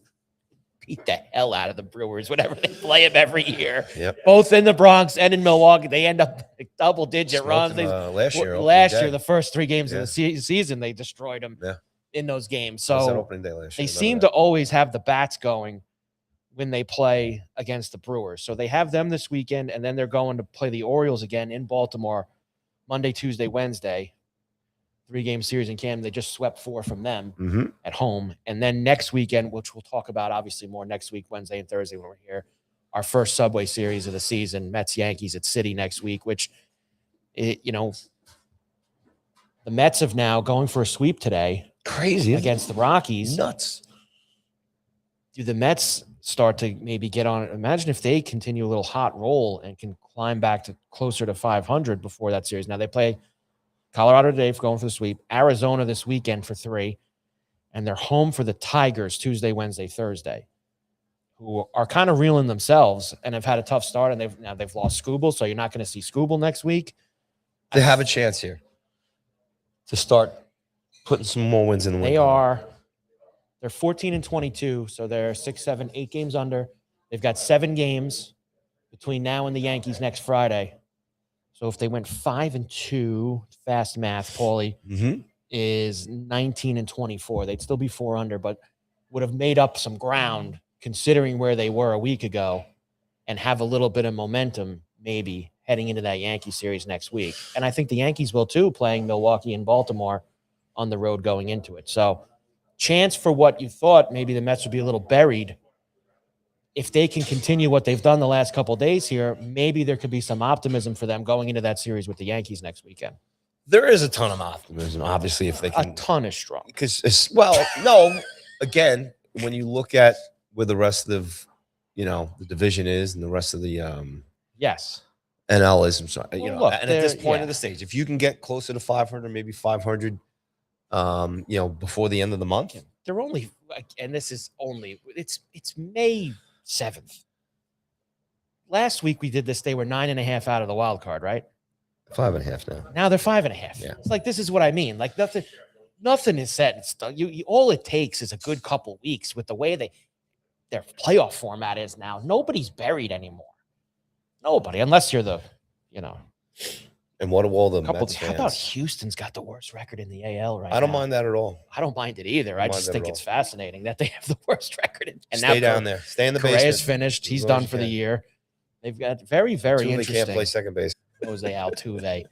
beat the hell out of the Brewers whenever they play them every year. Yep. Both in the Bronx and in Milwaukee. They end up double-digit runs. Last year, the first 3 games of the season, they destroyed them in those games. So opening day last year, they seem to always have the bats going when they play against the Brewers. So they have them this weekend, and then they're going to play the Orioles again in Baltimore Monday, Tuesday, Wednesday. 3-game series in Camden. They just swept 4 from them at home. And then next weekend, which we'll talk about obviously more next week, Wednesday and Thursday when we're here, our first Subway series of the season, Mets-Yankees at Citi next week, which, the Mets have now going for a sweep today. Crazy. Against the Rockies. Nuts. Do the Mets start to maybe get on it? Imagine if they continue a little hot roll and can climb back to closer to 500 before that series. Now they play Colorado today for going for the sweep, Arizona this weekend for 3, and they're home for the Tigers Tuesday, Wednesday, Thursday, who are kind of reeling themselves and have had a tough start, and they've lost Skubal, so you're not going to see Skubal next week. They have a chance here to start putting some more wins in the win. They're 14-22, so they're 6, 7, 8 games under. They've got 7 games between now and the Yankees next Friday. So if they went 5-2, fast math, Paulie, is 19-24. They'd still be 4 under, but would have made up some ground considering where they were a week ago and have a little bit of momentum maybe heading into that Yankee series next week. And I think the Yankees will too, playing Milwaukee and Baltimore on the road going into it. So chance for what you thought maybe the Mets would be a little buried. If they can continue what they've done the last couple of days here, maybe there could be some optimism for them going into that series with the Yankees next weekend. There is a ton of optimism, obviously, if they can. A ton is strong. Because, again, when you look at where the rest of, the division is and the rest of the NL is, I'm sorry, and at this point of the stage, if you can get closer to 500, maybe 500, before the end of the month. They're only, and this is only, it's May 7th. Last week we did this. They were 9.5 out of the wild card, right? 5.5 now. Now they're 5.5. Yeah. It's like, this is what I mean. Like nothing is set in stone. All it takes is a good couple weeks with the way their playoff format is now. Nobody's buried anymore. Nobody, unless you're the, And what do all the Mets fans? How about Houston's got the worst record in the AL right now? I don't mind that at all. I don't mind it either. I just think it's fascinating that they have the worst record. And stay down there. Stay in the basement. Correa's finished. He's done for the year. They've got very, very interesting. They can't play second base. Jose Altuve.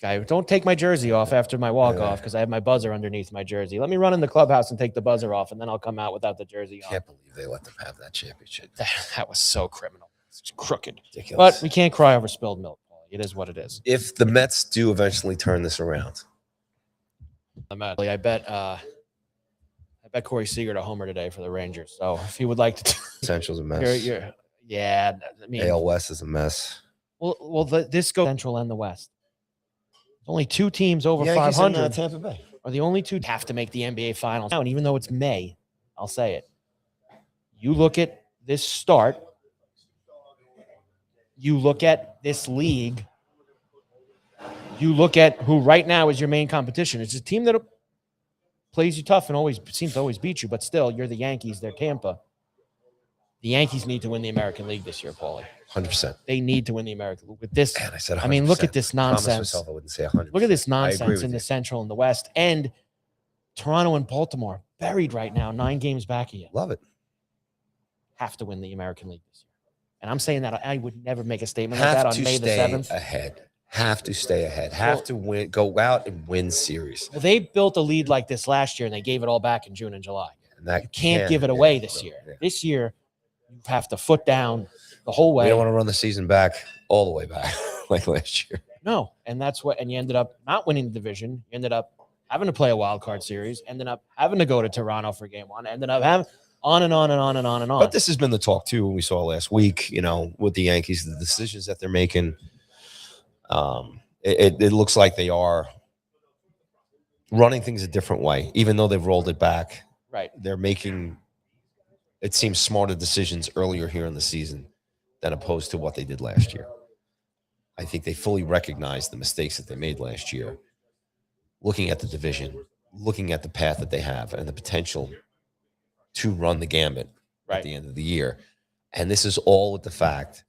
Guy, don't take my jersey off after my walk-off because I have my buzzer underneath my jersey. Let me run in the clubhouse and take the buzzer off, and then I'll come out without the jersey on. I can't believe they let them have that championship. That was so criminal. It's crooked. Ridiculous. But we can't cry over spilled milk. It is what it is. If the Mets do eventually turn this around, I bet Corey Seager a homer today for the Rangers. So if he would like to, Central's a mess. I mean, AL West is a mess. Well, this goes Central and the West. Only 2 teams over Yankees 500. and, Tampa Bay are the only 2 have to make the NBA Finals. And even though it's May, I'll say it. You look at this start. You look at this league. You look at who right now is your main competition. It's a team that plays you tough and always seems to always beat you, but still, you're the Yankees. They're Tampa. The Yankees need to win the American League this year, Paulie. 100%. They need to win the American League. With this, Man, I said 100%. I mean, look at this nonsense. I promised myself I wouldn't say 100%. Look at this nonsense in the Central and the West. And Toronto and Baltimore buried right now, 9 games back of you. Love it. Have to win the American League this year. And I'm saying that I would never make a statement like that on May the 7th. Have to stay ahead. Have to win. Go out and win series. Well, they built a lead like this last year, and they gave it all back in June and July. And that you can't give it away this year. Yeah. This year, you have to foot down the whole way. You don't want to run the season back all the way back like last year. No, and that's what. And you ended up not winning the division. You ended up having to play a wild card series. Ended up having to go to Toronto for game 1. Ended up having on and on and on and on and on. But this has been the talk too. We saw last week, with the Yankees, the decisions that they're making. It looks like they are running things a different way, even though they've rolled it back. Right. They're making, it seems, smarter decisions earlier here in the season than opposed to what they did last year. I think they fully recognize the mistakes that they made last year, looking at the division, looking at the path that they have and the potential to run the gambit at the end of the year. And this is all with the fact,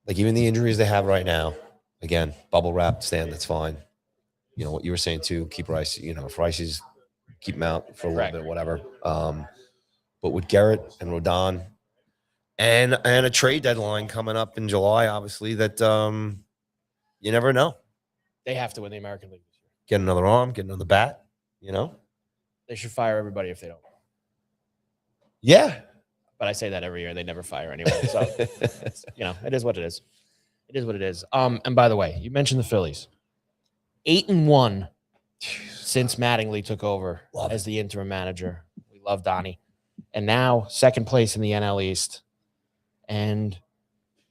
like even the injuries they have right now, again, bubble wrap stand, that's fine. You know what you were saying too, keep Rice, if Rice's keep him out for a little bit, whatever. But with Garrett and Rodon and a trade deadline coming up in July, obviously, that you never know. They have to win the American League this year. Get another arm, get another bat, They should fire everybody if they don't. Yeah. But I say that every year. They never fire anyone. So, it is what it is. It is what it is. And by the way, you mentioned the Phillies. 8-1 since Mattingly took over as the interim manager. We love Donnie. And now second place in the NL East. And,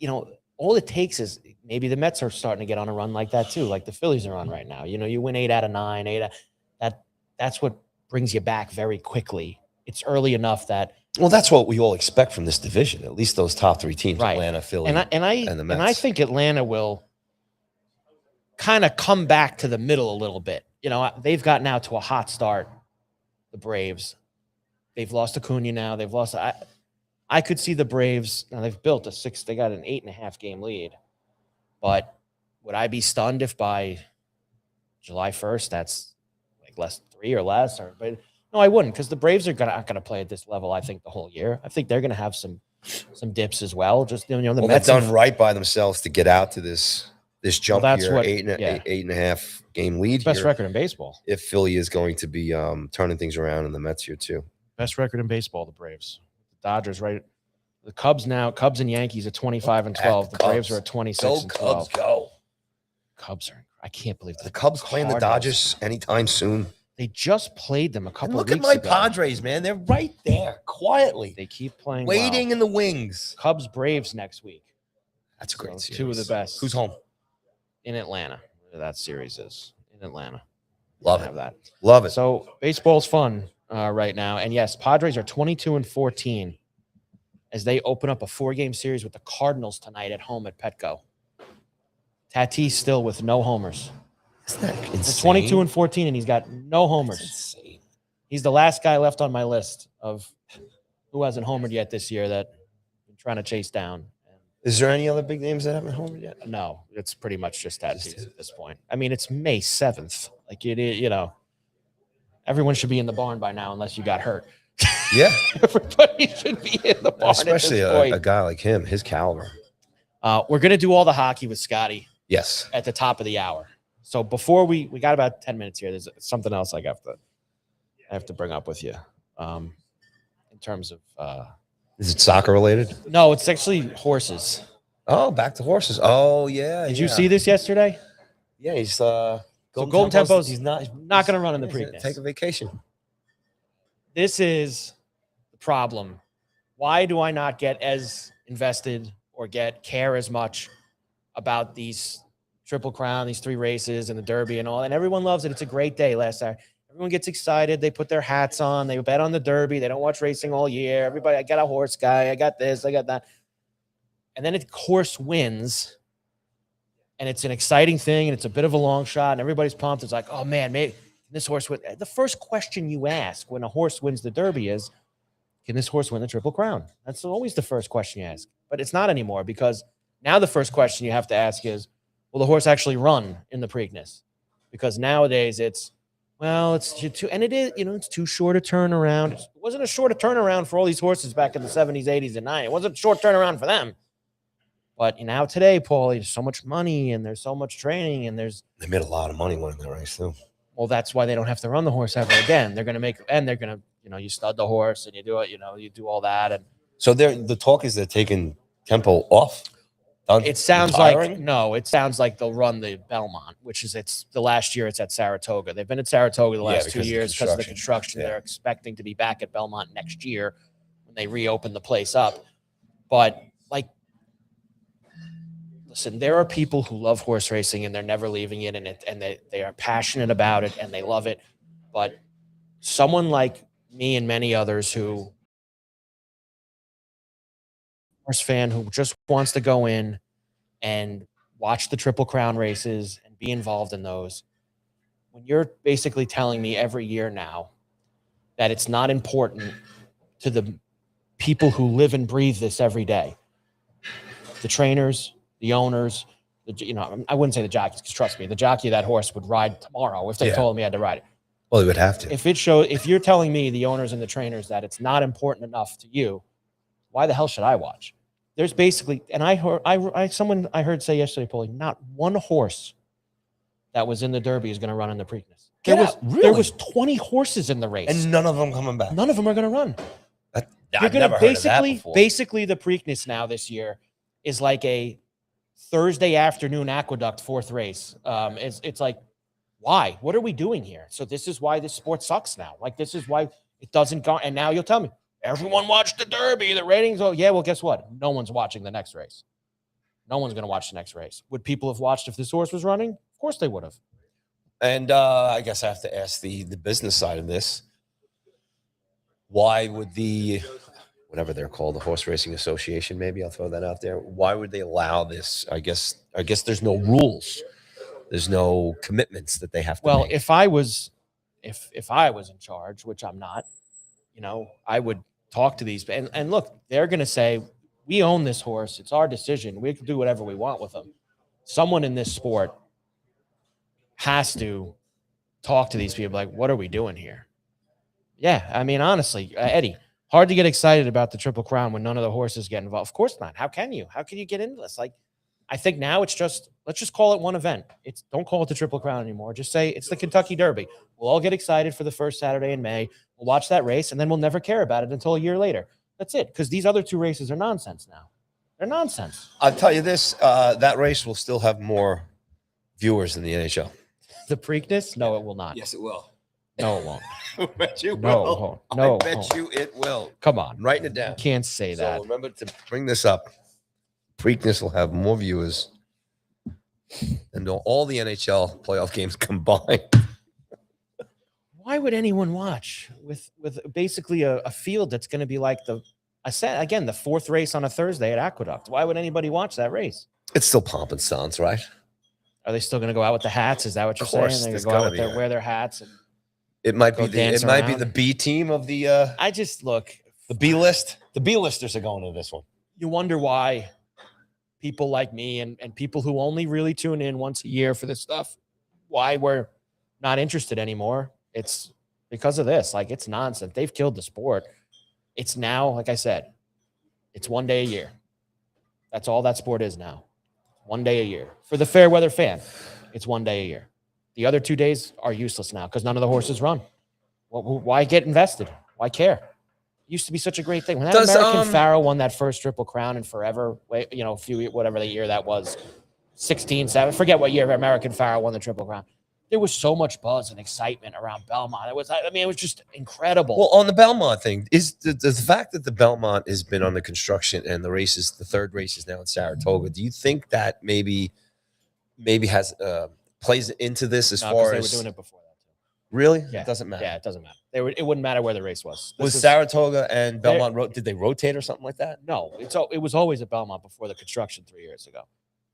all it takes is maybe the Mets are starting to get on a run like that too, like the Phillies are on right now. You win 8 out of 9, that's what brings you back very quickly. It's early enough that. Well, that's what we all expect from this division, at least those top 3 teams, right. Atlanta, Philly, and the Mets. And I think Atlanta will kind of come back to the middle a little bit. They've gotten out to a hot start, the Braves. They've lost Acuna now. They've lost – I could see the Braves – now they've built they got an 8.5 game lead. But would I be stunned if by July 1st that's like less 3 or less? But no, I wouldn't, because the Braves are not going to play at this level, I think, the whole year. I think they're going to have some dips as well. Just the Mets they've done right by themselves to get out to this jump that's here, what, 8.5 game lead. Best record in baseball. If Philly is going to be turning things around, in the Mets here too. Best record in baseball, the Braves. The Dodgers, right? The Cubs and Yankees are 25-12. The Braves are at 26-12. Cubs, go. Cubs are. I can't believe the Cubs playing the Dodgers anytime soon. They just played them a couple of weeks ago. Look at my Padres, man. They're right there, quietly. They keep playing waiting in the wings. Cubs, Braves next week. That's a great series. 2 of the best. Who's home? In Atlanta. That series is in Atlanta. Love it. Have that. Love it. So baseball's fun right now. And yes, Padres are 22-14 as they open up a 4-game series with the Cardinals tonight at home at Petco. Tatis still with no homers. Isn't that insane? 22-14, and he's got no homers. That's insane. He's the last guy left on my list of who hasn't homered yet this year that I'm trying to chase down. Is there any other big names that haven't homered yet? No, it's pretty much just Tatis at this point. I mean, it's May 7th. Like, everyone should be in the barn by now unless you got hurt. Yeah. Everybody should be in the barn. Especially a guy like him, his caliber. We're going to do all the hockey with Scotty. Yes. At the top of the hour. So before we got about 10 minutes here. There's something else I have to bring up with you in terms of is it soccer related? No, it's actually horses. Oh, back to horses. Oh, yeah. Did you see this yesterday? Yeah, he's Golden Tempo's he's not going to run in the Preakness. Take a vacation. This is the problem. Why do I not get as invested or care as much about these Triple Crown, these 3 races and the Derby and all? And everyone loves it. It's a great day last Saturday. Everyone gets excited. They put their hats on. They bet on the Derby. They don't watch racing all year. Everybody, I got a horse guy. I got this. I got that. And then horse wins. And it's an exciting thing. And it's a bit of a long shot. And everybody's pumped. It's like, oh, man, maybe this horse win. The first question you ask when a horse wins the Derby is, can this horse win the Triple Crown? That's always the first question you ask. But it's not anymore, because now the first question you have to ask is, will the horse actually run in the Preakness? Because nowadays it's too, and it is, it's too short a turnaround. It wasn't a short a turnaround for all these horses back in the 70s, 80s, and 90s. It wasn't a short turnaround for them. But now today, Paul, there's so much money and there's so much training, and they made a lot of money winning that race too. Well, that's why they don't have to run the horse ever again. They're going to you stud the horse and you do it, you do all that. And so the talk is they're taking tempo off. It sounds like they'll run the Belmont, which is the last year it's at Saratoga. They've been at Saratoga the last 2 years because of the construction. Yeah. They're expecting to be back at Belmont next year when they reopen the place up. But listen, there are people who love horse racing and they're never leaving it, and they are passionate about it and they love it. But someone like me and many others who horse fan who just wants to go in and watch the Triple Crown races and be involved in those, when you're basically telling me every year now that it's not important to the people who live and breathe this every day, the trainers, the owners, I wouldn't say the jockeys, because trust me, the jockey of that horse would ride tomorrow if they told me I had to ride it. Well, he would have to. If you're telling me, the owners and the trainers, that it's not important enough to you, why the hell should I watch? There's basically, and I heard say yesterday, Paulie, not one horse that was in the Derby is going to run in the Preakness. There was 20 horses in the race, and none of them coming back. None of them are going to run. I've never heard of that before. Basically, the Preakness now this year is like a Thursday afternoon Aqueduct fourth race. It's like, why? What are we doing here? So this is why this sport sucks now. Like, this is why it doesn't go. And now you'll tell me, everyone watched the Derby, the ratings. Oh, yeah, well, guess what? No one's watching the next race. No one's going to watch the next race. Would people have watched if this horse was running? Of course they would have. And I guess I have to ask the business side of this. Why would whatever they're called, the Horse Racing Association, maybe I'll throw that out there. Why would they allow this? I guess there's no rules. There's no commitments that they have to make. If I was in charge, which I'm not, I would talk to these. And look, they're going to say, we own this horse. It's our decision. We can do whatever we want with him. Someone in this sport has to talk to these people like, what are we doing here? Yeah, I mean, honestly, Eddie, hard to get excited about the Triple Crown when none of the horses get involved. Of course not. How can you? How can you get into this? Like, I think now let's just call it one event. Don't call it the Triple Crown anymore. Just say it's the Kentucky Derby. We'll all get excited for the first Saturday in May. We'll watch that race, and then we'll never care about it until a year later. That's it, because these other two races are nonsense now. They're nonsense. I'll tell you this, that race will still have more viewers than the NHL. The Preakness? No, it will not. Yes, it will. No, it won't. I bet you No, will. it won't. No, I bet you it will. Come on. I'm writing it down. You can't say that. So remember to bring this up. Preakness will have more viewers than all the NHL playoff games combined. Why would anyone watch with basically a field that's going to be like the fourth race on a Thursday at Aqueduct? Why would anybody watch that race? It's still pomp and stance, right? Are they still going to go out with the hats? Is that what you're saying? They're going to go out with wear their hats and it might be the B team of the the B list. The B listers are going to this one. You wonder why people like me and people who only really tune in once a year for this stuff, why we're not interested anymore. It's because of this. Like, it's nonsense. They've killed the sport. It's now, like I said, it's 1 day a year. That's all that sport is now. 1 day a year. For the fair weather fan, it's 1 day a year. The other 2 days are useless now because none of the horses run. Well, why get invested? Why care? It used to be such a great thing. When that American Pharoah won that first Triple Crown in forever, whatever the year that was, 16, 7, forget what year American Pharoah won the Triple Crown. There was so much buzz and excitement around Belmont. It was just incredible. Well, on the Belmont thing, is the fact that the Belmont has been under construction and the third race is now in Saratoga, do you think that maybe has plays into this as far as they were doing it before that too? Really? Yeah. It doesn't matter. Yeah, it doesn't matter. It wouldn't matter where the race was. Saratoga and Belmont did they rotate or something like that? No, it was always at Belmont before the construction 3 years ago.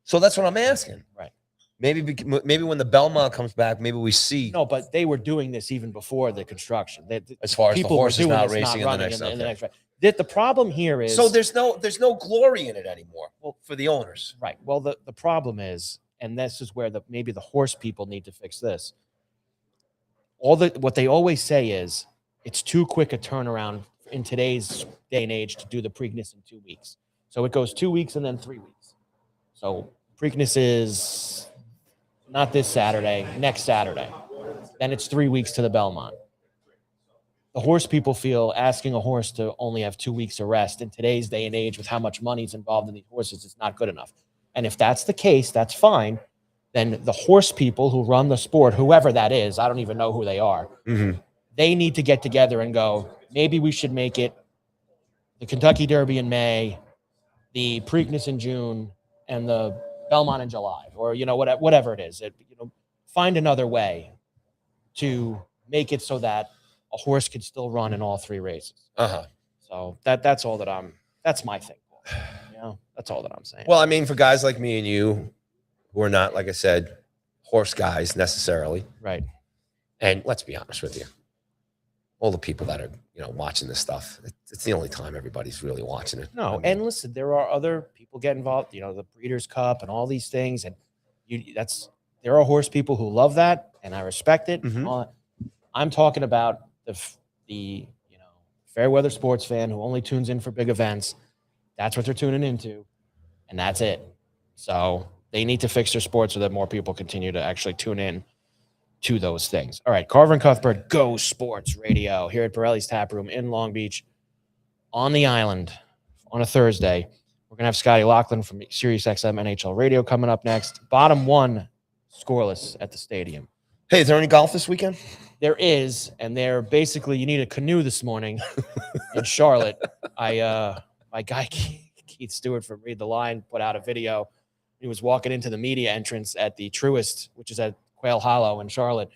So that's what I'm asking. Right. Maybe when the Belmont comes back, maybe we see. No, but they were doing this even before the construction. As far as the horse is not racing in the next race. The problem here is so there's no glory in it anymore. Well, for the owners, right. Well, the problem is, and this is where maybe the horse people need to fix this. What they always say is it's too quick a turnaround in today's day and age to do the Preakness in 2 weeks. So it goes 2 weeks and then 3 weeks. So Preakness is not this Saturday, next Saturday. Then it's 3 weeks to the Belmont. The horse people feel asking a horse to only have 2 weeks of rest in today's day and age with how much money is involved in these horses is not good enough. And if that's the case, that's fine. Then the horse people who run the sport, whoever that is, I don't even know who they are, they need to get together and go, maybe we should make it the Kentucky Derby in May, the Preakness in June, and the Belmont in July, or, whatever it is. Find another way to make it so that a horse can still run in all 3 races. So that's all that's my thing. That's all that I'm saying. Well, I mean, for guys like me and you who are not, like I said, horse guys necessarily. Right. And let's be honest with you. All the people that are, watching this stuff, it's the only time everybody's really watching it. No, and listen, there are other people get involved, the Breeders' Cup and all these things. And there are horse people who love that, and I respect it. I'm talking about the fair weather sports fan who only tunes in for big events. That's what they're tuning into, and that's it. So they need to fix their sport so that more people continue to actually tune in to those things. All right, Carver and Cuthbert, Go Sports Radio here at Borrelli's Taproom in Long Beach on the island on a Thursday. We're going to have Scott Laughlin from SiriusXM NHL Radio coming up next. Bottom 1 scoreless at the stadium. Hey, is there any golf this weekend? There is, and they're basically, you need a canoe this morning in Charlotte. My guy Keith Stewart from Read the Line put out a video. He was walking into the media entrance at the Truist, which is at Quail Hollow in Charlotte,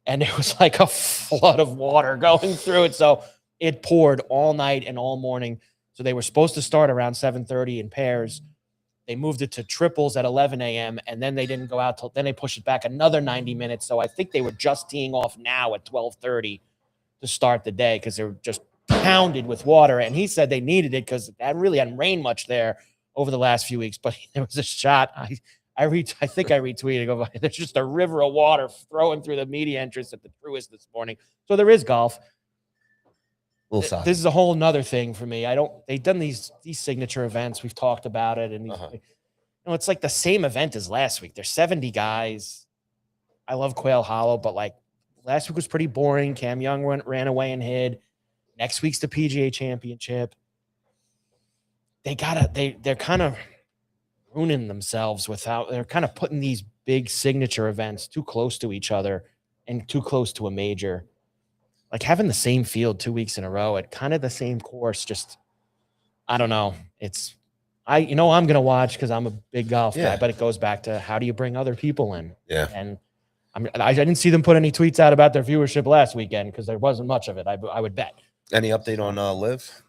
and it was like a flood of water going through it. So it poured all night and all morning. So they were supposed to start around 7:30 in pairs. They moved it to triples at 11 a.m., and then they didn't go out till then. They pushed it back another 90 minutes. So I think they were just teeing off now at 12:30 to start the day because they were just pounded with water. And he said they needed it because it really hadn't rained much there over the last few weeks. But there was a shot. I think I retweeted. There's just a river of water flowing through the media entrance at the Truist this morning. So there is golf. This is a whole nother thing for me. They've done these signature events. We've talked about it. And it's like the same event as last week. There's 70 guys. I love Quail Hollow, but like last week was pretty boring. Cam Young ran away and hid. Next week's the PGA Championship. They're kind of ruining themselves they're kind of putting these big signature events too close to each other and too close to a major. Like having the same field 2 weeks in a row at kind of the same course, just, I don't know. I'm going to watch because I'm a big golf guy, but it goes back to how do you bring other people in? Yeah. And I didn't see them put any tweets out about their viewership last weekend because there wasn't much of it, I would bet. Any update on Liv?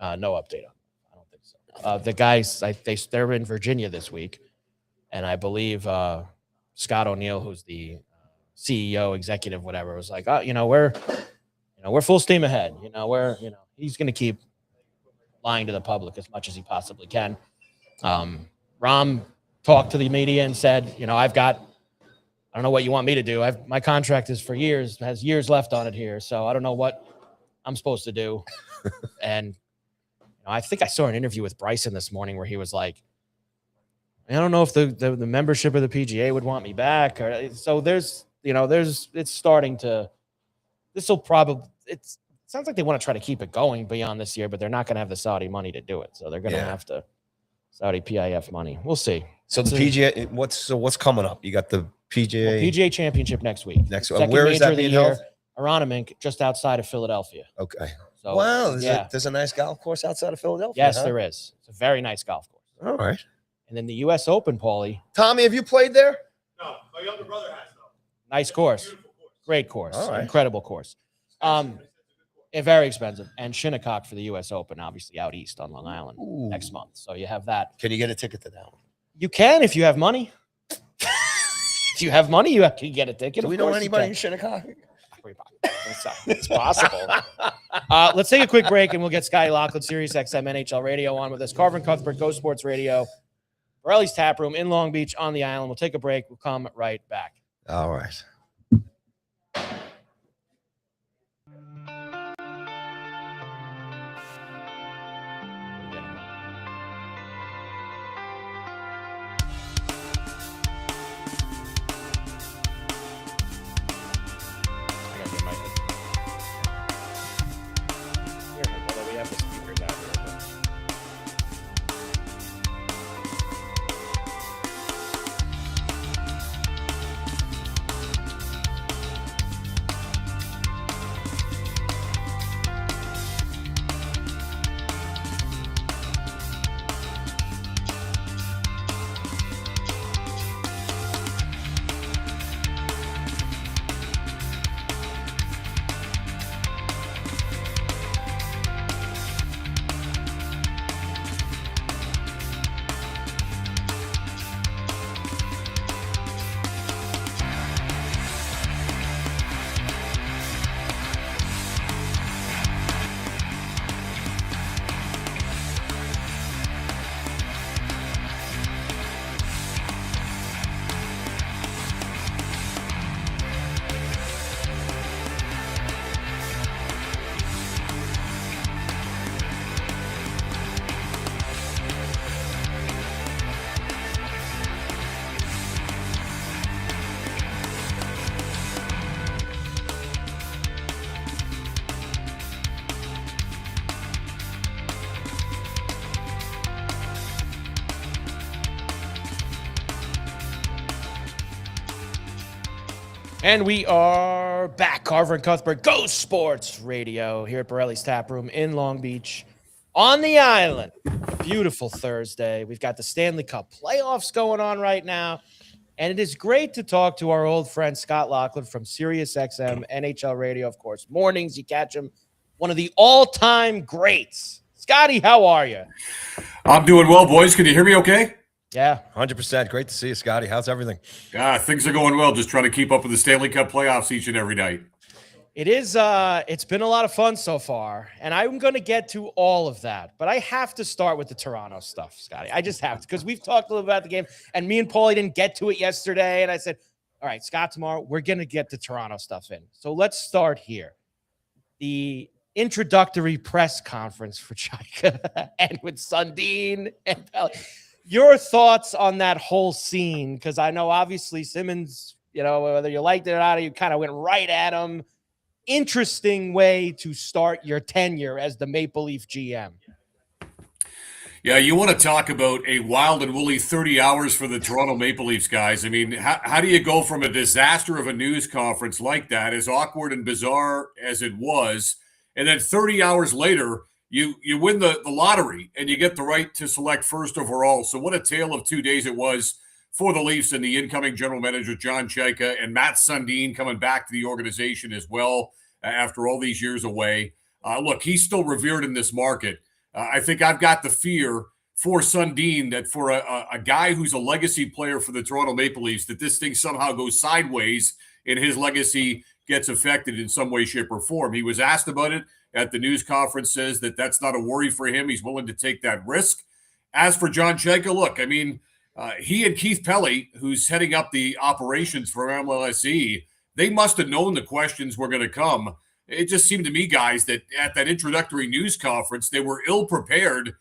No update on it. I don't think so. The guys, they're in Virginia this week, and I believe Scott O'Neill, who's the CEO, executive, whatever, was like, we're full steam ahead. He's going to keep lying to the public as much as he possibly can. Ram talked to the media and said, I don't know what you want me to do. My contract is for years, has years left on it here. So I don't know what I'm supposed to do. And I think I saw an interview with Bryson this morning where he was like, I don't know if the membership of the PGA would want me back. So it's starting to, it sounds like they want to try to keep it going beyond this year, but they're not going to have the Saudi money to do it. So they're going to have to Saudi PIF money. We'll see. So the PGA, what's coming up? You got the PGA PGA Championship next week. Where is that being held? Aronimink, just outside of Philadelphia. Okay. So, wow. There's a nice golf course outside of Philadelphia. Yes, there is. It's a very nice golf course. All right. And then the U.S. Open, Paulie. Tommy, have you played there? No, my younger brother has though. Nice course. Great course. All right. Incredible course. Very expensive. And Shinnecock for the U.S. Open, obviously out east on Long Island next month. So you have that. Can you get a ticket to that one? You can if you have money. If you have money, you can get a ticket. Do we know anybody in Shinnecock? 3 pockets. So it's possible. Let's take a quick break, and we'll get Scott Laughlin, Sirius XM NHL Radio on with us. Carver and Cuthbert, Go Sports Radio. Borrelli's Taproom in Long Beach on the island. We'll take a break. We'll come right back. All right. And we are back. Carver and Cuthbert, Go Sports Radio, here at Borrelli's Taproom in Long Beach on the island. Beautiful Thursday. We've got the Stanley Cup playoffs going on right now. And it is great to talk to our old friend Scott Laughlin from Sirius XM, NHL Radio, of course. Mornings, you catch him. One of the all-time greats. Scotty, how are you? I'm doing well, boys. Can you hear me okay? Yeah. 100%. Great to see you, Scotty. How's everything? Things are going well. Just trying to keep up with the Stanley Cup playoffs each and every night. It is, it's been a lot of fun so far, and I'm going to get to all of that. But I have to start with the Toronto stuff, Scotty. I just have to, because we've talked a little about the game, and me and Paulie didn't get to it yesterday, and I said, all right, Scott, tomorrow, we're going to get the Toronto stuff in. So let's start here. The introductory press conference for Chika and with Sundin and Pelly. Your thoughts on that whole scene? Because I know, obviously, Simmons, you know, whether you liked it or not, you kind of went right at him. Interesting way to start your tenure as the Maple Leaf GM. Yeah, you want to talk about a wild and woolly 30 hours for the Toronto Maple Leafs, guys. I mean, how do you go from a disaster of a news conference like that, as awkward and bizarre as it was, and then 30 hours later, you win the lottery and you get the right to select first overall. So what a tale of 2 days it was for the Leafs and the incoming general manager, John Chayka, and Matt Sundin coming back to the organization as well after all these years away. Look, he's still revered in this market. I think I've got the fear for Sundin that for a guy who's a legacy player for the Toronto Maple Leafs, that this thing somehow goes sideways and his legacy gets affected in some way, shape, or form. He was asked about it at the news conference, says that that's not a worry for him. He's willing to take that risk. As for John Chayka, look, I mean, he and Keith Pelly, who's heading up the operations for MLSE, they must have known the questions were going to come. It just seemed to me, guys, that at that introductory news conference, they were ill-prepared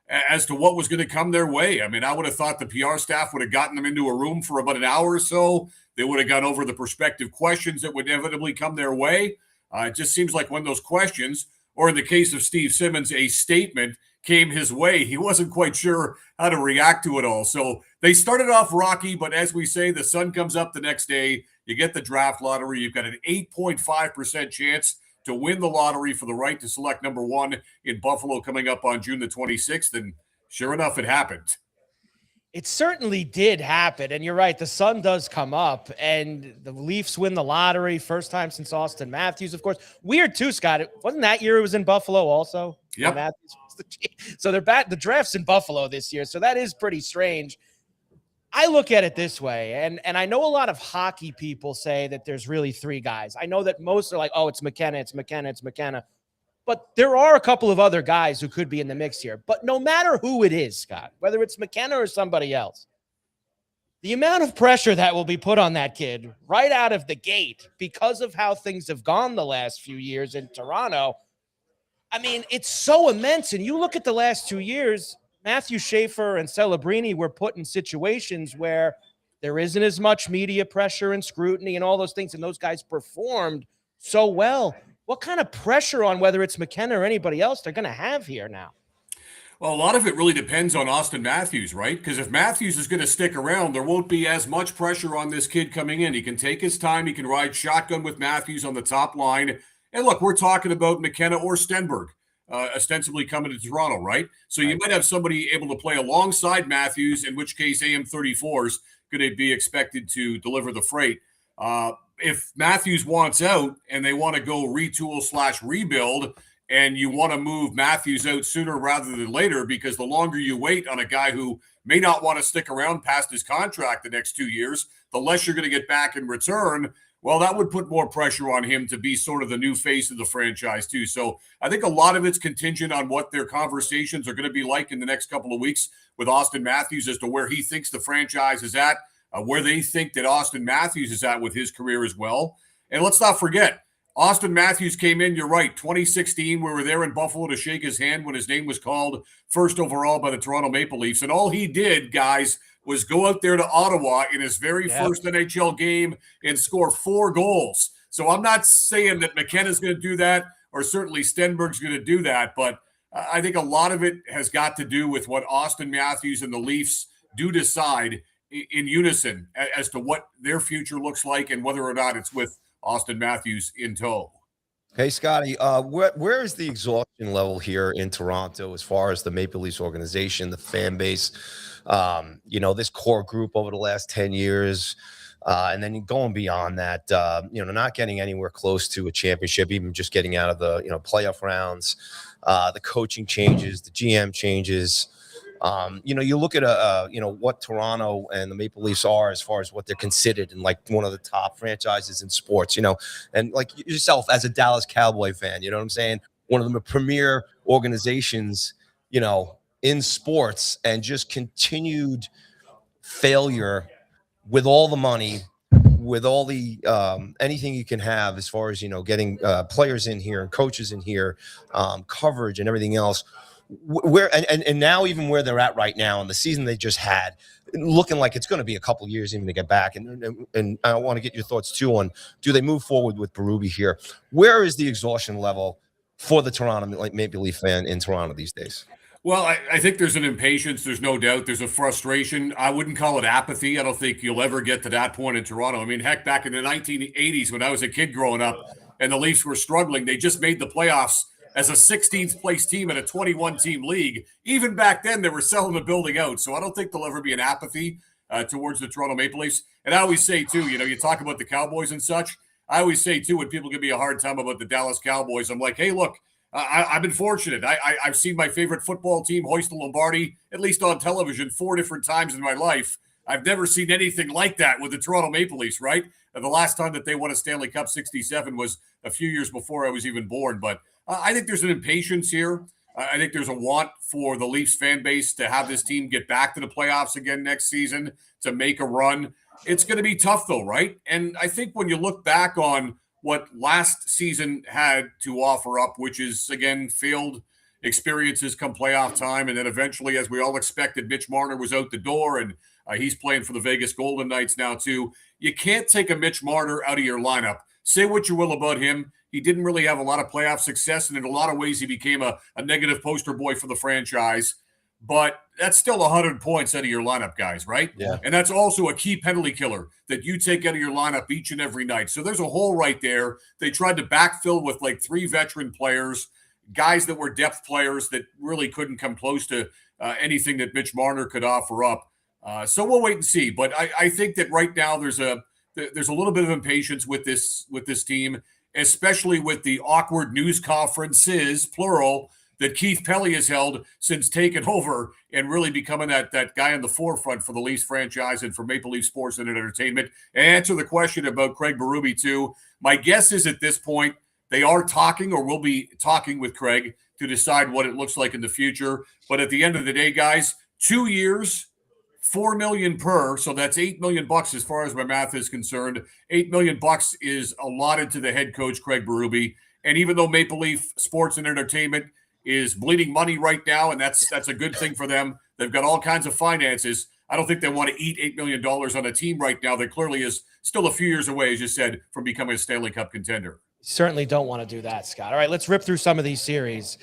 as to what was going to come their way. I mean, I would have thought the PR staff would have gotten them into a room for about an hour or so. They would have gone over the prospective questions that would inevitably come their way. It just seems like when those questions, or in the case of Steve Simmons, a statement came his way, he wasn't quite sure how to react to it all. So they started off rocky, but as we say, the sun comes up the next day. You get the draft lottery. You've got an 8.5% chance to win the lottery for the right to select number one in Buffalo coming up on June the 26th. And sure enough, it happened. It certainly did happen. And you're right, the sun does come up, and the Leafs win the lottery. First time since Austin Matthews, of course. Weird, too, Scott. Wasn't that year it was in Buffalo also? Yep. So they're back. The draft's in Buffalo this year, so that is pretty strange. I look at it this way, and I know a lot of hockey people say that there's really three guys. I know that most are like, oh, it's McKenna, it's McKenna, it's McKenna. But there are a couple of other guys who could be in the mix here. But no matter who it is, Scott, whether it's McKenna or somebody else, the amount of pressure that will be put on that kid right out of the gate because of how things have gone the last few years in Toronto, I mean, it's so immense. And you look at the last 2 years, Matthew Schaefer and Celebrini were put in situations where there isn't as much media pressure and scrutiny and all those things, and those guys performed so well. What kind of pressure on whether it's McKenna or anybody else they're going to have here now? Well, a lot of it really depends on Austin Matthews, right? Because if Matthews is going to stick around, there won't be as much pressure on this kid coming in. He can take his time. He can ride shotgun with Matthews on the top line. And look, we're talking about McKenna or Stenberg ostensibly coming to Toronto, right? So you might have somebody able to play alongside Matthews, in which case AM34 is going to be expected to deliver the freight. If Matthews wants out and they want to go retool/rebuild, and you want to move Matthews out sooner rather than later, because the longer you wait on a guy who may not want to stick around past his contract the next 2 years, the less you're going to get back in return. Well, that would put more pressure on him to be sort of the new face of the franchise too. So I think a lot of it's contingent on what their conversations are going to be like in the next couple of weeks with Austin Matthews as to where he thinks the franchise is at, where they think that Austin Matthews is at with his career as well. And let's not forget, Austin Matthews came in, you're right, 2016. We were there in Buffalo to shake his hand when his name was called first overall by the Toronto Maple Leafs. And all he did, guys, was go out there to Ottawa in his very first NHL game and score 4 goals. So I'm not saying that McKenna's going to do that, or certainly Stenberg's going to do that, but I think a lot of it has got to do with what Austin Matthews and the Leafs do decide in unison as to what their future looks like and whether or not it's with Austin Matthews in tow. Hey, Scotty, where is the exhaustion level here in Toronto as far as the Maple Leafs organization, the fan base, this core group over the last 10 years, and then going beyond that, not getting anywhere close to a championship, even just getting out of the, playoff rounds, the coaching changes, the GM changes. You look at what Toronto and the Maple Leafs are as far as what they're considered and like one of the top franchises in sports, and like yourself as a Dallas Cowboy fan, you know what I'm saying? One of the premier organizations, in sports, and just continued failure with all the money, with all the anything you can have as far as, getting players in here and coaches in here, coverage and everything else. Where and now even where they're at right now in the season they just had, looking like it's going to be a couple of years even to get back. And I want to get your thoughts too on, do they move forward with Berube here? Where is the exhaustion level for the Toronto Maple Leaf fan in Toronto these days? Well, I think there's an impatience. There's no doubt. There's a frustration. I wouldn't call it apathy. I don't think you'll ever get to that point in Toronto. I mean, heck, back in the 1980s when I was a kid growing up and the Leafs were struggling, they just made the playoffs as a 16th place team in a 21-team league. Even back then, they were selling the building out. So I don't think there'll ever be an apathy towards the Toronto Maple Leafs. And I always say, too, you talk about the Cowboys and such. I always say, too, when people give me a hard time about the Dallas Cowboys, I'm like, hey, look, I've been fortunate. I've seen my favorite football team hoist the Lombardi, at least on television, 4 different times in my life. I've never seen anything like that with the Toronto Maple Leafs, right? The last time that they won a Stanley Cup, 67, was a few years before I was even born. But I think there's an impatience here. I think there's a want for the Leafs fan base to have this team get back to the playoffs again next season, to make a run. It's going to be tough, though, right? And I think when you look back on what last season had to offer up, which is, again, failed experiences come playoff time, and then eventually, as we all expected, Mitch Marner was out the door, and he's playing for the Vegas Golden Knights now, too. You can't take a Mitch Marner out of your lineup. Say what you will about him. He didn't really have a lot of playoff success, and in a lot of ways he became a negative poster boy for the franchise. But that's still 100 points out of your lineup, guys, right? Yeah. And that's also a key penalty killer that you take out of your lineup each and every night. So there's a hole right there. They tried to backfill with like 3 veteran players, guys that were depth players that really couldn't come close to anything that Mitch Marner could offer up. So we'll wait and see. But I think that right now there's a little bit of impatience with this team, especially with the awkward news conferences, plural, that Keith Pelly has held since taking over and really becoming that guy on the forefront for the Leafs franchise and for Maple Leaf sports and entertainment. And answer the question about Craig Berube too. My guess is at this point they are talking or will be talking with Craig to decide what it looks like in the future. But at the end of the day, guys, 2 years, $4 million per, so that's $8 million as far as my math is concerned. $8 million is allotted to the head coach Craig Berube. And even though Maple Leaf sports and entertainment is bleeding money right now, and that's a good thing for them, they've got all kinds of finances. I don't think they want to eat $8 million on a team right now that clearly is still a few years away, as you said, from becoming a Stanley Cup contender. Certainly don't want to do that, Scott. All right, let's rip through some of these series.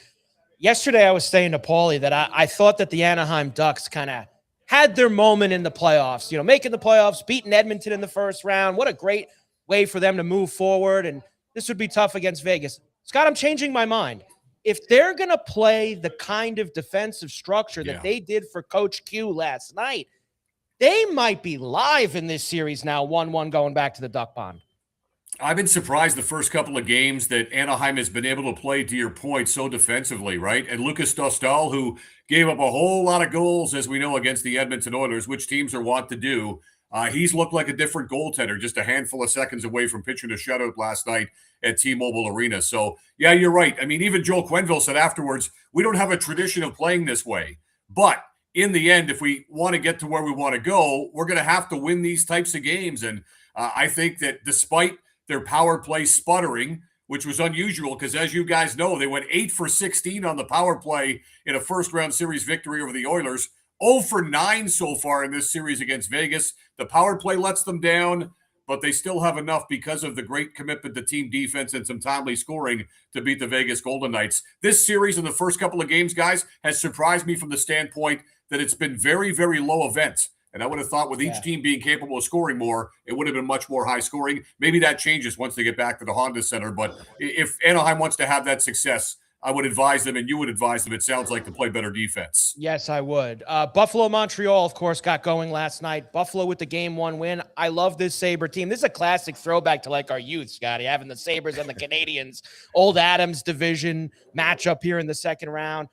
Yesterday, I was saying to Paulie that I thought that the Anaheim Ducks kind of had their moment in the playoffs, you know, making the playoffs, beating Edmonton in the first round. What a great way for them to move forward. And this would be tough against Vegas. Scott, I'm changing my mind. If they're going to play the kind of defensive structure that they did for Coach Q last night, they might be live in this series now, 1-1 going back to the Duck Pond. I've been surprised the first couple of games that Anaheim has been able to play, to your point, so defensively, right? And Lucas Dostal, who gave up a whole lot of goals, as we know, against the Edmonton Oilers, which teams are wont to do. He's looked like a different goaltender, just a handful of seconds away from pitching a shutout last night at T-Mobile Arena. So, yeah, you're right. I mean, even Joel Quenneville said afterwards, we don't have a tradition of playing this way. But in the end, if we want to get to where we want to go, we're going to have to win these types of games. And I think that despite their power play sputtering, which was unusual because, as you guys know, they went 8 for 16 on the power play in a first-round series victory over the Oilers. 0 for 9 so far in this series against Vegas. The power play lets them down, but they still have enough because of the great commitment to team defense and some timely scoring to beat the Vegas Golden Knights. This series in the first couple of games, guys, has surprised me from the standpoint that it's been very, very low event. And I would have thought with each team being capable of scoring more, it would have been much more high scoring. Maybe that changes once they get back to the Honda Center. But if Anaheim wants to have that success, I would advise them, and you would advise them, it sounds like, to play better defense. Yes, I would. Buffalo, Montreal, of course, got going last night. Buffalo with the Game 1 win. I love this Sabre team. This is a classic throwback to like our youth, Scotty, having the Sabres and the Canadians. Old Adams division matchup here in the second round.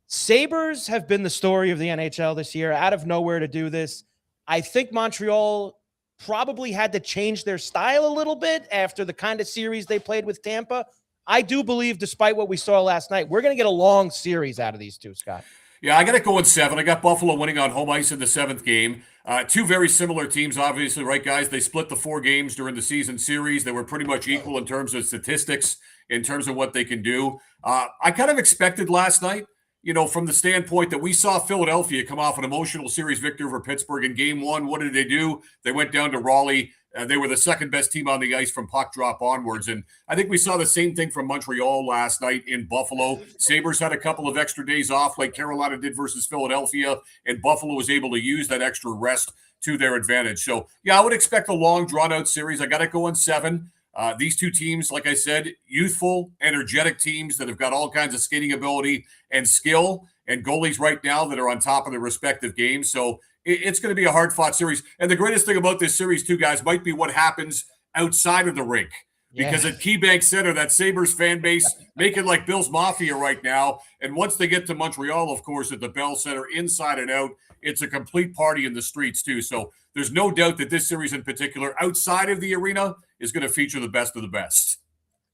Sabres have been the story of the NHL this year, out of nowhere to do this. I think Montreal probably had to change their style a little bit after the kind of series they played with Tampa. I do believe, despite what we saw last night, we're going to get a long series out of these two, Scott. Yeah, I got to go in 7. I got Buffalo winning on home ice in the 7th game. Two very similar teams, obviously, right, guys? They split the 4 games during the season series. They were pretty much equal in terms of statistics, in terms of what they can do. I kind of expected last night, you know, from the standpoint that we saw Philadelphia come off an emotional series victory over Pittsburgh in Game 1. What did they do? They went down to Raleigh. They were the second best team on the ice from puck drop onwards. And I think we saw the same thing from Montreal last night in Buffalo. Sabres had a couple of extra days off like Carolina did versus Philadelphia, and Buffalo was able to use that extra rest to their advantage. So, yeah, I would expect a long, drawn-out series. I got to go in 7. These two teams, like I said, youthful, energetic teams that have got all kinds of skating ability and skill, and goalies right now that are on top of their respective games. So it's going to be a hard-fought series. And the greatest thing about this series, too, guys, might be what happens outside of the rink. Because at KeyBank Center, that Sabres fan base make it like Bill's Mafia right now. And once they get to Montreal, of course, at the Bell Center, inside and out, it's a complete party in the streets, too. So there's no doubt that this series in particular, outside of the arena, is going to feature the best of the best.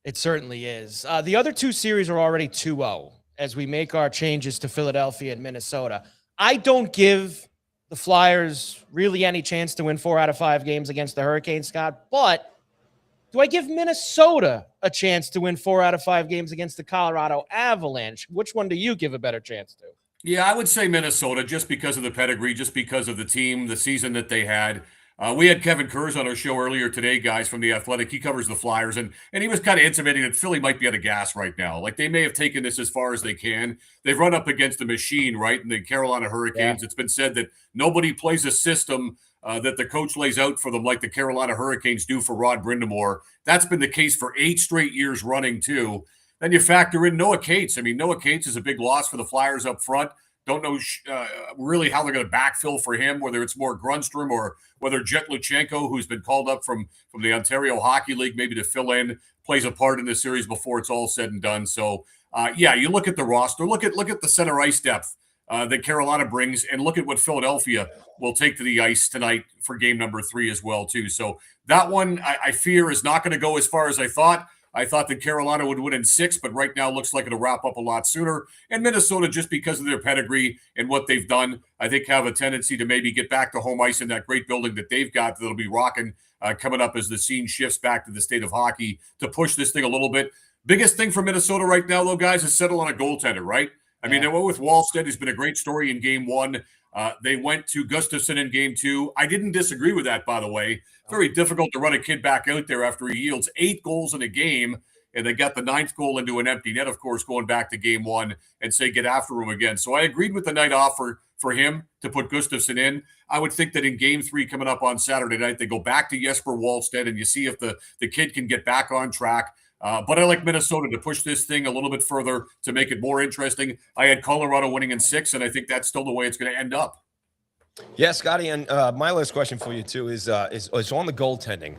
It certainly is. The other two series are already 2-0 as we make our changes to Philadelphia and Minnesota. I don't give the Flyers really any chance to win 4 out of 5 games against the Hurricanes, Scott, but do I give Minnesota a chance to win 4 out of 5 games against the Colorado Avalanche? Which one do you give a better chance to? Yeah, I would say Minnesota just because of the pedigree, just because of the team, the season that they had. We had Kevin Kurz on our show earlier today, guys, from The Athletic. He covers the Flyers, and he was kind of intimating that Philly might be out of gas right now. Like, they may have taken this as far as they can. They've run up against the machine, right, in the Carolina Hurricanes. Yeah. It's been said that nobody plays a system that the coach lays out for them like the Carolina Hurricanes do for Rod Brind'Amour. That's been the case for 8 straight years running, too. Then you factor in Noah Cates. I mean, Noah Cates is a big loss for the Flyers up front. Don't know really how they're going to backfill for him, whether it's more Grunstrom or whether Jet Luchenko, who's been called up from the Ontario Hockey League, maybe to fill in, plays a part in this series before it's all said and done. So You look at the roster, look at the center ice depth that Carolina brings, and look at what Philadelphia will take to the ice tonight for game number 3 as well, too. So that one, I fear, is not going to go as far as I thought. I thought that Carolina would win in 6, but right now looks like it'll wrap up a lot sooner. And Minnesota, just because of their pedigree and what they've done, I think have a tendency to maybe get back to home ice in that great building that they've got that'll be rocking coming up as the scene shifts back to the state of hockey to push this thing a little bit. Biggest thing for Minnesota right now, though, guys, is settle on a goaltender, right? I mean, they went with Wallstedt, who's been a great story in game 1. They went to Gustafsson in game 2. I didn't disagree with that, by the way. Very difficult to run a kid back out there after he yields 8 goals in a game, and they got the 9th goal into an empty net, of course, going back to game 1 and say get after him again. So I agreed with the night offer for him to put Gustafsson in. I would think that in game 3 coming up on Saturday night, they go back to Jesper Wallstedt, and you see if the kid can get back on track. But I like Minnesota to push this thing a little bit further to make it more interesting. I had Colorado winning in 6, and I think that's still the way it's going to end up. Yeah, Scotty, and my last question for you too is on the goaltending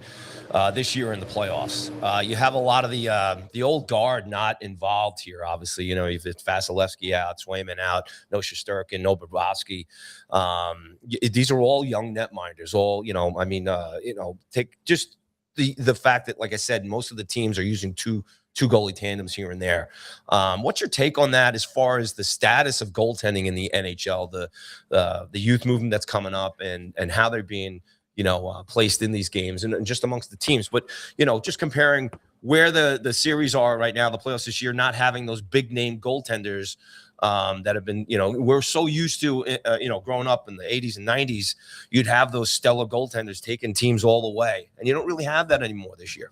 this year in the playoffs. You have a lot of the old guard not involved here. Obviously, you know, if it's Vasilevsky out, Swayman out, no Shesterkin, no Bobrovsky. These are all young netminders. All take just the fact that, like I said, most of the teams are using two goalie tandems here and there. What's your take on that as far as the status of goaltending in the NHL, the youth movement that's coming up, and how they're being, placed in these games and just amongst the teams? But, just comparing where the series are right now, the playoffs this year, not having those big name goaltenders that have been, we're so used to, growing up in the 80s and 90s, you'd have those stellar goaltenders taking teams all the way. And you don't really have that anymore this year.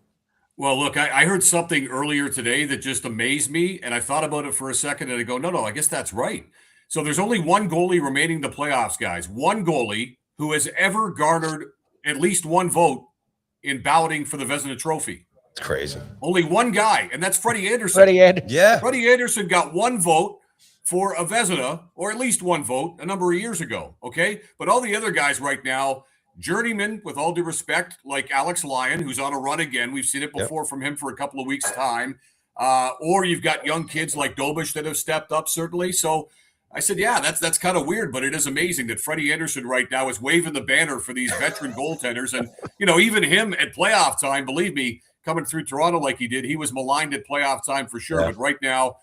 Well, look, I heard something earlier today that just amazed me, and I thought about it for a second, and I go, no, I guess that's right. So there's only one goalie remaining in the playoffs, guys. One goalie who has ever garnered at least one vote in balloting for the Vezina Trophy. It's crazy. Only one guy, and that's Freddie Anderson. Yeah. Freddie Anderson got one vote for a Vezina, or at least one vote, a number of years ago, okay? But all the other guys right now, journeyman, with all due respect, like Alex Lyon, who's on a run again. We've seen it before from him for a couple of weeks' time. Or you've got young kids like Dobish that have stepped up, certainly. So I said, yeah, that's kind of weird, but it is amazing that Freddie Anderson right now is waving the banner for these veteran goaltenders. And, even him at playoff time, believe me, coming through Toronto like he did, he was maligned at playoff time for sure. Yeah. But right now,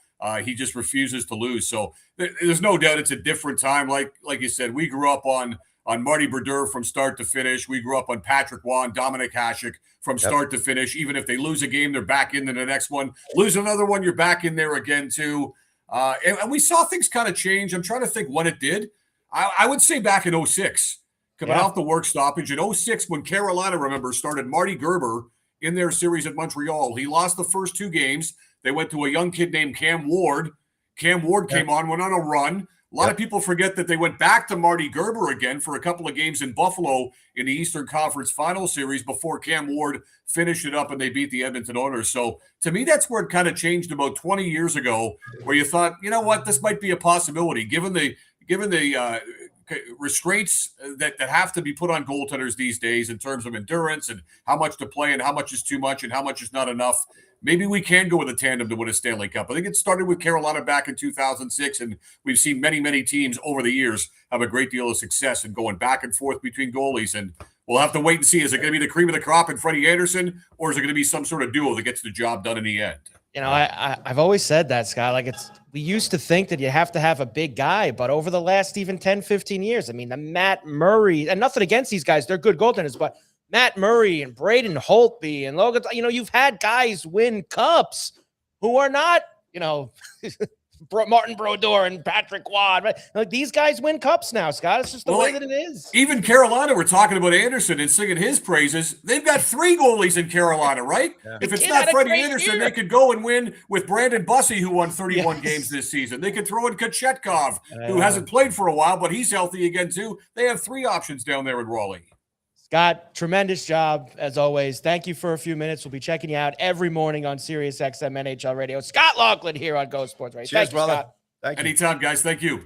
he just refuses to lose. So there's no doubt it's a different time. Like you said, we grew up on Marty Brodeur from start to finish. We grew up on Patrick Waugh and Dominic Hasek from start to finish. Even if they lose a game, they're back into the next one. Lose another one, you're back in there again too. And we saw things kind of change. I'm trying to think when it did. I would say back in 06, coming off the work stoppage. In 06, when Carolina, remember, started Marty Gerber in their series at Montreal. He lost the first 2 games. They went to a young kid named Cam Ward. Cam Ward came on, went on a run. A lot of people forget that they went back to Marty Gerber again for a couple of games in Buffalo in the Eastern Conference Final Series before Cam Ward finished it up and they beat the Edmonton Oilers. So to me, that's where it kind of changed about 20 years ago, where you thought, you know what, this might be a possibility given the restraints that have to be put on goaltenders these days in terms of endurance and how much to play and how much is too much and how much is not enough. Maybe we can go with a tandem to win a Stanley Cup. I think it started with Carolina back in 2006, and we've seen many, many teams over the years have a great deal of success in going back and forth between goalies. And we'll have to wait and see. Is it going to be the cream of the crop and Freddie Anderson, or is it going to be some sort of duo that gets the job done in the end? I've always said that, Scott. Like, we used to think that you have to have a big guy, but over the last even 10, 15 years, I mean, the Matt Murray, and nothing against these guys, they're good goaltenders, but Matt Murray and Braden Holtby and Logan, you've had guys win cups who are not, Martin Brodeur and Patrick Waugh. Like, these guys win cups now, Scott. It's just the way that it is. Even Carolina, we're talking about Anderson and singing his praises. They've got 3 goalies in Carolina, right? Yeah. If it's not Freddie Anderson, they could go and win with Brandon Bussey, who won 31 games this season. They could throw in Kochetkov, who hasn't played for a while, but he's healthy again, too. They have 3 options down there in Raleigh. Scott, tremendous job, as always. Thank you for a few minutes. We'll be checking you out every morning on Sirius XM NHL Radio. Scott Laughlin here on Go Sports Radio. Cheers, Thank you, brother. Scott. Thank you. Anytime, guys. Thank you.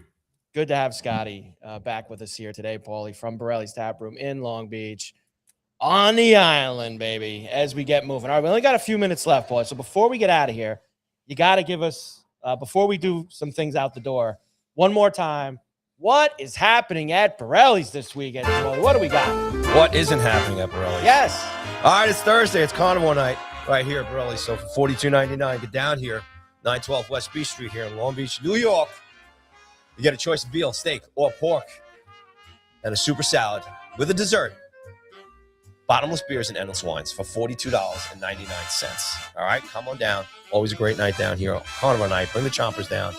Good to have Scotty back with us here today, Paulie, from Borrelli's Taproom in Long Beach. On the island, baby, as we get moving. All right, we only got a few minutes left, Paulie. So before we get out of here, you got to give us before we do some things out the door, one more time, what is happening at Borrelli's this weekend? What do we got? What isn't happening at Borrelli's? Yes. All right, it's Thursday. It's Carnival night right here at Borrelli's. So for $42.99, get down here, 912 West Beach Street here in Long Beach, New York. You get a choice of veal, steak, or pork, and a super salad with a dessert. Bottomless beers and endless wines for $42.99. All right, come on down. Always a great night down here. Carnival night. Bring the chompers down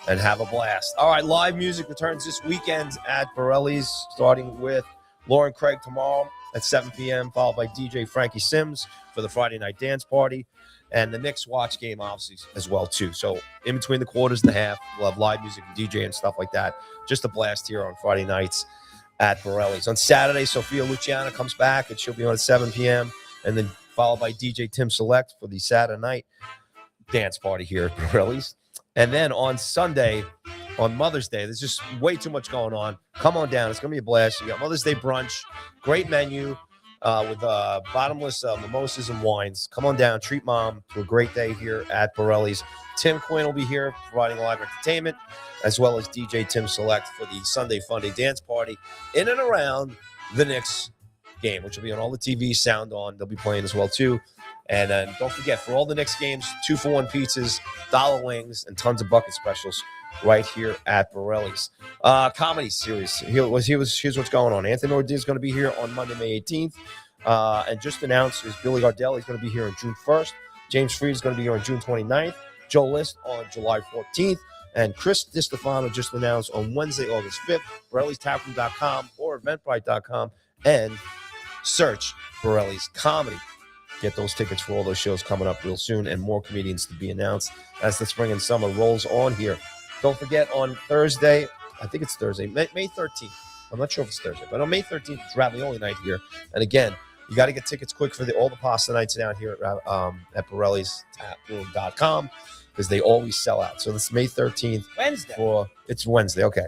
and have a blast. All right, live music returns this weekend at Borrelli's, starting with Lauren Craig tomorrow at 7 p.m., followed by DJ Frankie Sims for the Friday night dance party, and the Knicks watch game, obviously, as well, too. So in between the quarters and the half, we'll have live music and DJ and stuff like that. Just a blast here on Friday nights at Borrelli's. On Saturday, Sophia Luciana comes back, and she'll be on at 7 p.m., and then followed by DJ Tim Select for the Saturday night dance party here at Borrelli's. And then on Sunday, on Mother's Day, there's just way too much going on. Come on down. It's going to be a blast. You got Mother's Day brunch, great menu with bottomless mimosas and wines. Come on down. Treat Mom to a great day here at Borrelli's. Tim Quinn will be here providing live entertainment, as well as DJ Tim Select for the Sunday Fun Day dance party in and around the Knicks game, which will be on all the TV, sound on. They'll be playing as well, too. And then don't forget, for all the Knicks games, 2-for-1 pizzas, dollar wings, and tons of bucket specials right here at Borrelli's. Comedy series. Here's what's going on. Anthony Ortiz is going to be here on Monday, May 18th. And just announced is Billy Gardell. He's going to be here on June 1st. James Freed is going to be here on June 29th. Joe List on July 14th. And Chris DiStefano just announced on Wednesday, August 5th, Borrelli's Taproom.com or Eventbrite.com, and search Borrelli's Comedy. Get those tickets for all those shows coming up real soon, and more comedians to be announced as the spring and summer rolls on here. Don't forget, on Thursday, I think it's Thursday, May 13th. I'm not sure if it's Thursday, but on May 13th, it's Ravioli night here. And again, you got to get tickets quick for all the pasta nights down here at Borrelli's Taproom.com, because they always sell out. So this is May 13th. Wednesday. It's Wednesday, okay.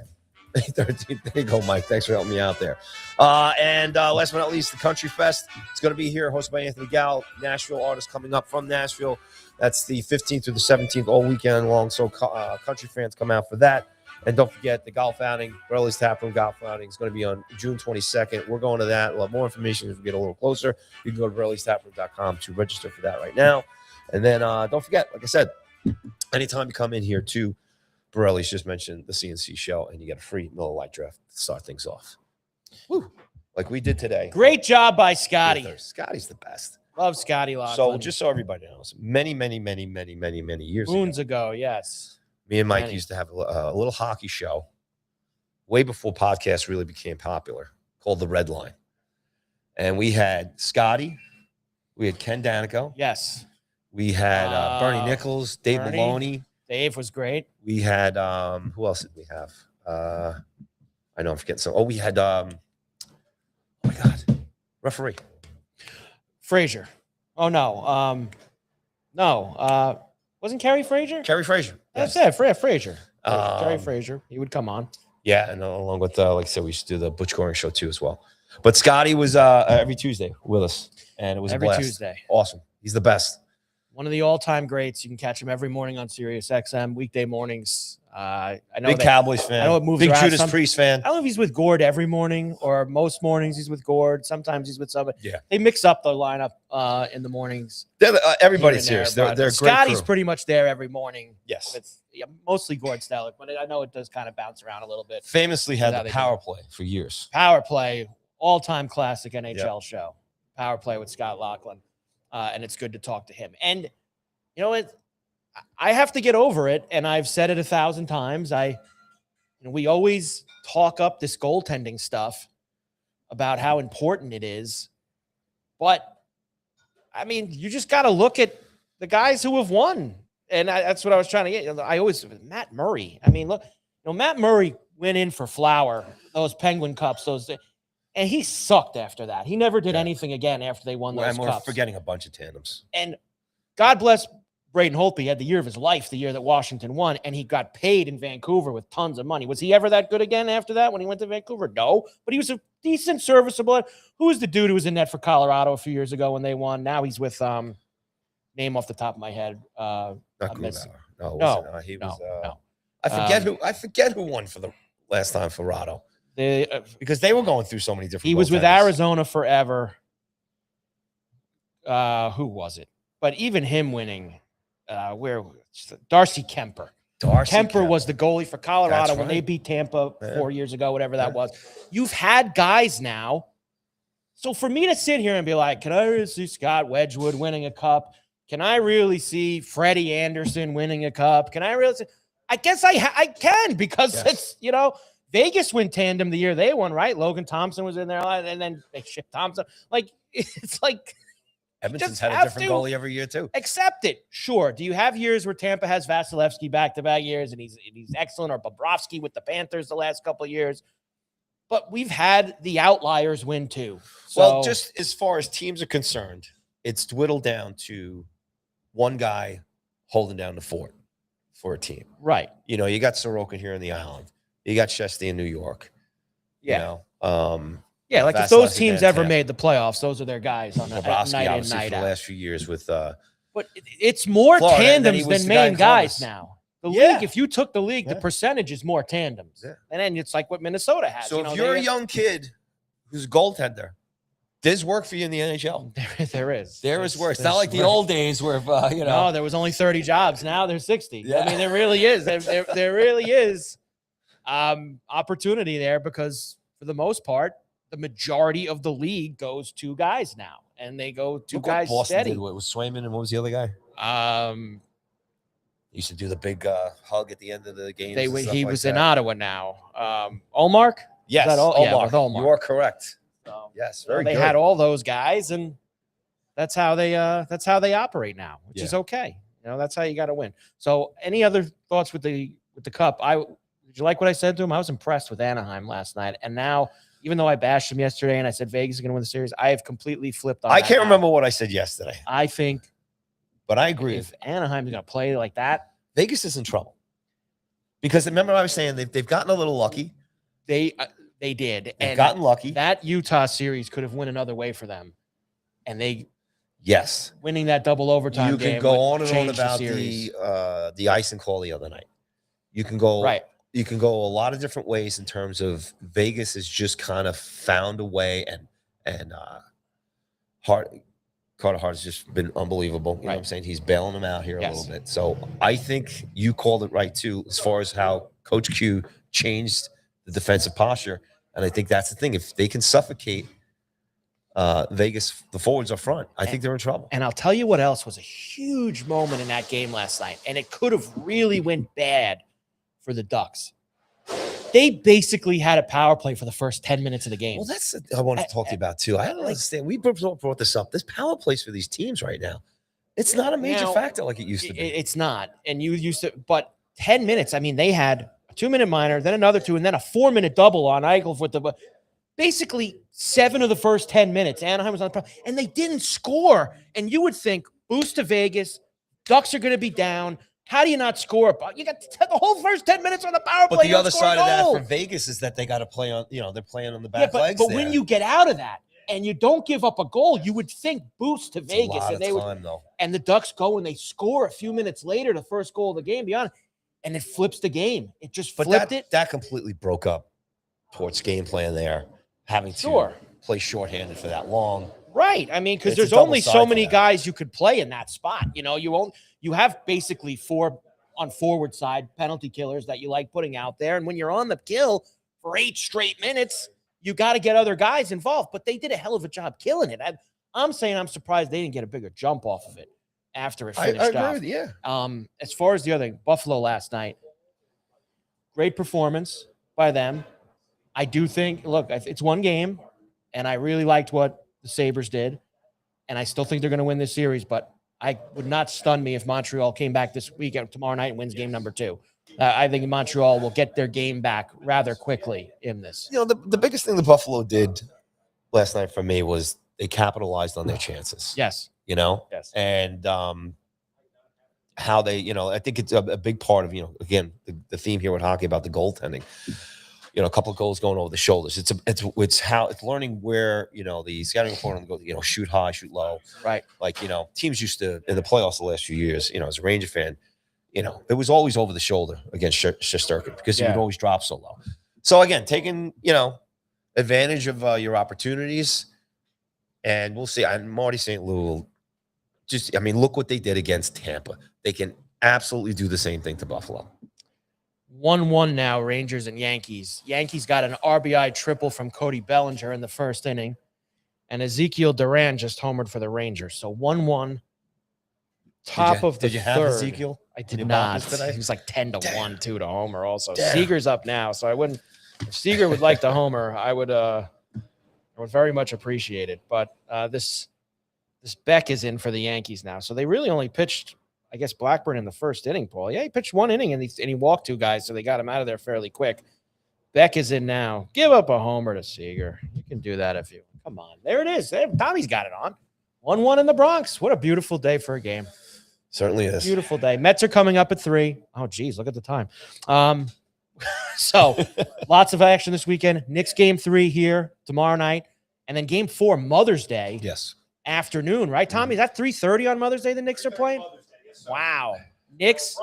May 13th. There you go, Mike. Thanks for helping me out there. And last but not least, the Country Fest. It's going to be here, hosted by Anthony Gal. Nashville artists coming up from Nashville. That's the 15th through the 17th, all weekend long. So country fans come out for that. And don't forget the golf outing, Borrelli's Taproom golf outing is going to be on June 22nd. We're going to that. We'll have more information as we get a little closer. You can go to Borrelli'sTaproom.com to register for that right now. And then don't forget, like I said, anytime you come in here to Borrelli's, just mentioned the CNC show, and you get a free Miller Lite draft to start things off. Woo. Like we did today. Great job by Scotty. Scotty's the best. Love Scotty Laughlin. So just so everybody knows, many years Moons ago, yes. Me and Mike used to have a little hockey show way before podcasts really became popular, called The Red Line. And we had Scotty. We had Ken Danico. Yes. We had Bernie Nichols, Dave Maloney. Dave was great. We had, who else did we have? I know I'm forgetting some. Oh, we had, oh my God, referee. Frazier. Oh, no. Wasn't Kerry Frazier? Kerry Frazier. That's it, Frazier. Kerry Frazier. He would come on. Yeah, and along with, like I said, we used to do the Butch Goring show too as well. But Scotty was every Tuesday with us, and it was every a blast. Tuesday. Awesome. He's the best. One of the all-time greats. You can catch him every morning on Sirius XM, weekday mornings. I know Big Cowboys fan. I know it moves Big around. Judas Priest fan. I don't know if he's with Gord every morning or most mornings he's with Gord. Sometimes he's with somebody. Yeah. They mix up the lineup in the mornings. Everybody's here. They're great. Scotty's crew. pretty much there every morning. Yes. With, mostly Gord Stellick, but I know it does kind of bounce around a little bit. Famously had the power play for years. Power play, all-time classic NHL show. Power play with Scott Laughlin. And it's good to talk to him. And you know what? I have to get over it, and I've said it 1,000 times. We always talk up this goaltending stuff about how important it is, but I mean, you just got to look at the guys who have won, and that's what I was trying to get. I always Matt Murray. I mean, look, Matt Murray went in for Flower, those Penguin Cups, and he sucked after that. He never did anything again after they won those and we're cups. Forgetting a bunch of tandems. And God bless Braden Holtby, had the year of his life, the year that Washington won, and he got paid in Vancouver with tons of money. Was he ever that good again after that when he went to Vancouver? No, but he was a decent, serviceable. Who was the dude who was in net for Colorado a few years ago when they won? Now he's with name off the top of my head. Not Oh, No, was it? He no, was. no. I forget who won for the last time for Rado because they were going through so many different. He was with goaltenders. Arizona forever. Who was it? But even him winning, Darcy Kemper. Kemper was the goalie for Colorado when they beat Tampa 4 years ago, whatever that was. You've had guys now. So for me to sit here and be like, can I really see Scott Wedgwood winning a cup? Can I really see Freddie Anderson winning a cup? Can I really see? I guess I can because it's, Vegas win tandem the year they won, right? Logan Thompson was in there and then they shipped Thompson. Like, it's like. Edmonton's had a different goalie every year too. Accept it. Sure. Do you have years where Tampa has Vasilevsky back-to-back years and he's excellent, or Bobrovsky with the Panthers the last couple of years? But we've had the outliers win too. So, well, just as far as teams are concerned, it's dwindled down to one guy holding down the fort for a team. Right. You got Sorokin here in the island. You got Shesty in New York. Yeah. Like if those teams ever made the playoffs, those are their guys on that night in, night out. The last few years with but it's more Florida, tandems than main guys now. The league, if you took the league, the percentage is more tandems. Yeah. And then it's like what Minnesota has. So if you're a young kid who's a goaltender, there's work for you in the NHL. There is. There is work. It's not like the old days where, No, there was only 30 jobs. Now there's 60. Yeah. I mean, there really is. There really is opportunity there because for the most part, the majority of the league goes two guys now, and they go two guys Boston steady. Did what was Swayman, and what was the other guy? He used to do the big hug at the end of the game. He was in Ottawa now. Olmark? Yes, Olmark. Yeah, with Olmark. You are correct. So, yes, very good. They had all those guys, and that's how they operate now, which is okay. That's how you got to win. So, any other thoughts with the cup? Did you like what I said to him? I was impressed with Anaheim last night, and now. Even though I bashed him yesterday and I said Vegas is going to win the series, I have completely flipped on that. I can't remember what I said yesterday. I think. But I agree. If Anaheim's going to play like that. Vegas is in trouble. Because remember I was saying they've gotten a little lucky. They did. They've gotten lucky. That Utah series could have went another way for them. And they. Yes. Winning that double overtime you game. You can go on and on about the icing call the other night. You can go. Right. You can go a lot of different ways in terms of Vegas has just kind of found a way and Carter Hart has just been unbelievable. You know what I'm saying? He's bailing them out here a little bit. So I think you called it right too, as far as how Coach Q changed the defensive posture. And I think that's the thing. If they can suffocate Vegas, the forwards up front, I think they're in trouble. And I'll tell you what else was a huge moment in that game last night. And it could have really went bad for the Ducks. They basically had a power play for the first 10 minutes of the game. Well, that's I wanted to talk to you about too. I don't understand. We brought this up. This power plays for these teams right now. It's not a major factor like it used to be. It's not. And you used to, but 10 minutes, I mean, they had a 2-minute minor, then another 2, and then a 4-minute double on Eichel with the basically 7 of the first 10 minutes. Anaheim was on the problem, and they didn't score. And you would think, boost to Vegas, Ducks are going to be down. How do you not score? You got the whole first 10 minutes on the power play. But the other side of that for Vegas is that they got to play on, they're playing on the back legs. But when you get out of that and you don't give up a goal, you would think boost to Vegas. And the Ducks go and they score a few minutes later, the first goal of the game, beyond, and it flips the game. It just flipped it. That completely broke up Port's game plan there, having to play shorthanded for that long. Right. I mean, because there's only so many guys you could play in that spot. You have basically 4 on forward side penalty killers that you like putting out there. And when you're on the kill for 8 straight minutes, you got to get other guys involved. But they did a hell of a job killing it. I'm saying I'm surprised they didn't get a bigger jump off of it after it finished off. I agree with you. As far as the other thing, Buffalo last night, great performance by them. I do think, look, it's one game, and I really liked what the Sabres did, and I still think they're going to win this series, but I would not stun me if Montreal came back this weekend, tomorrow night, and wins game number 2. I think Montreal will get their game back rather quickly in this. The biggest thing the Buffalo did last night for me was they capitalized on their chances. Yes. Yes. And how they, I think it's a big part of, again, the theme here with hockey about the goaltending. A couple of goals going over the shoulders. It's learning where, the scouting report will go, shoot high, shoot low. Right. Like, teams used to, in the playoffs the last few years, as a Ranger fan, it was always over the shoulder against Shesterkin because he Yeah. would always drop so low. So again, taking, advantage of your opportunities, and we'll see. And Marty St. Louis look what they did against Tampa. They can absolutely do the same thing to Buffalo. 1-1 now, Rangers and Yankees. Yankees got an RBI triple from Cody Bellinger in the first inning, and Ezekiel Duran just homered for the Rangers. So 1-1, top of the Did you have third. Ezekiel? I in did your not. pockets today? He was like 10-1, 2 to homer also. Damn. Seager's up now, so I wouldn't – if Seager would like to homer, I would very much appreciate it. But this Beck is in for the Yankees now. So they really only pitched – I guess Blackburn in the first inning, Paul. Yeah, he pitched one inning and he walked 2 guys, so they got him out of there fairly quick. Beck is in now. Give up a homer to Seager. You can do that if you – come on. There it is. Tommy's got it on. 1-1 in the Bronx. What a beautiful day for a game. Certainly is. Beautiful day. Mets are coming up at 3. Oh, geez, look at the time. So lots of action this weekend. Knicks game 3 here tomorrow night, and then game 4 Mother's Day Yes. afternoon, right, Tommy? Is that 3:30 on Mother's Day the Knicks are playing? Wow. Knicks.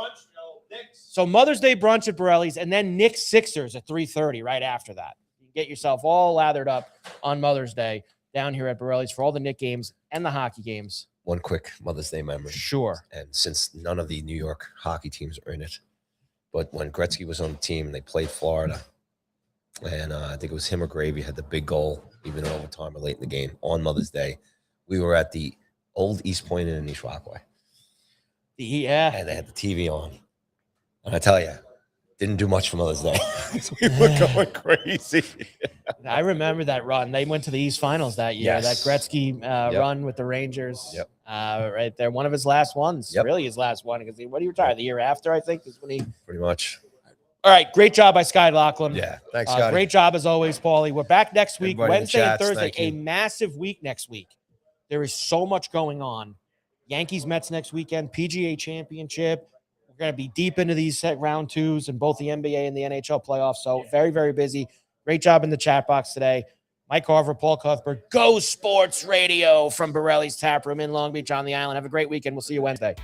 So Mother's Day brunch at Borrelli's, and then Knicks Sixers at 3:30 right after that. You get yourself all lathered up on Mother's Day down here at Borrelli's for all the Knick games and the hockey games. One quick Mother's Day memory. Sure. And since none of the New York hockey teams are in it, but when Gretzky was on the team and they played Florida, and I think it was him or Gravy had the big goal, even in overtime or late in the game on Mother's Day, we were at the old East Point Inn in East Rockaway. Yeah. And they had the TV on. And I tell you, didn't do much for Mother's Day. We were going crazy. I remember that run. They went to the East Finals that year. Yes. That Gretzky run with the Rangers. Yep. Right there. One of his last ones. Yep. Really his last one. Because what do you retire? The year after, I think, is when he. Pretty much. All right. Great job by Scott Laughlin. Yeah. Thanks, Scott. Great job as always, Paulie. We're back next week, Everybody in the Wednesday and chats, Thursday. thank you. A massive week next week. There is so much going on. Yankees, Mets next weekend, PGA Championship. We're going to be deep into these round 2s in both the NBA and the NHL playoffs. So very, very busy. Great job in the chat box today. Mike Carver, Paul Cuthbert, Go Sports Radio from Borrelli's Taproom in Long Beach on the Island. Have a great weekend. We'll see you Wednesday.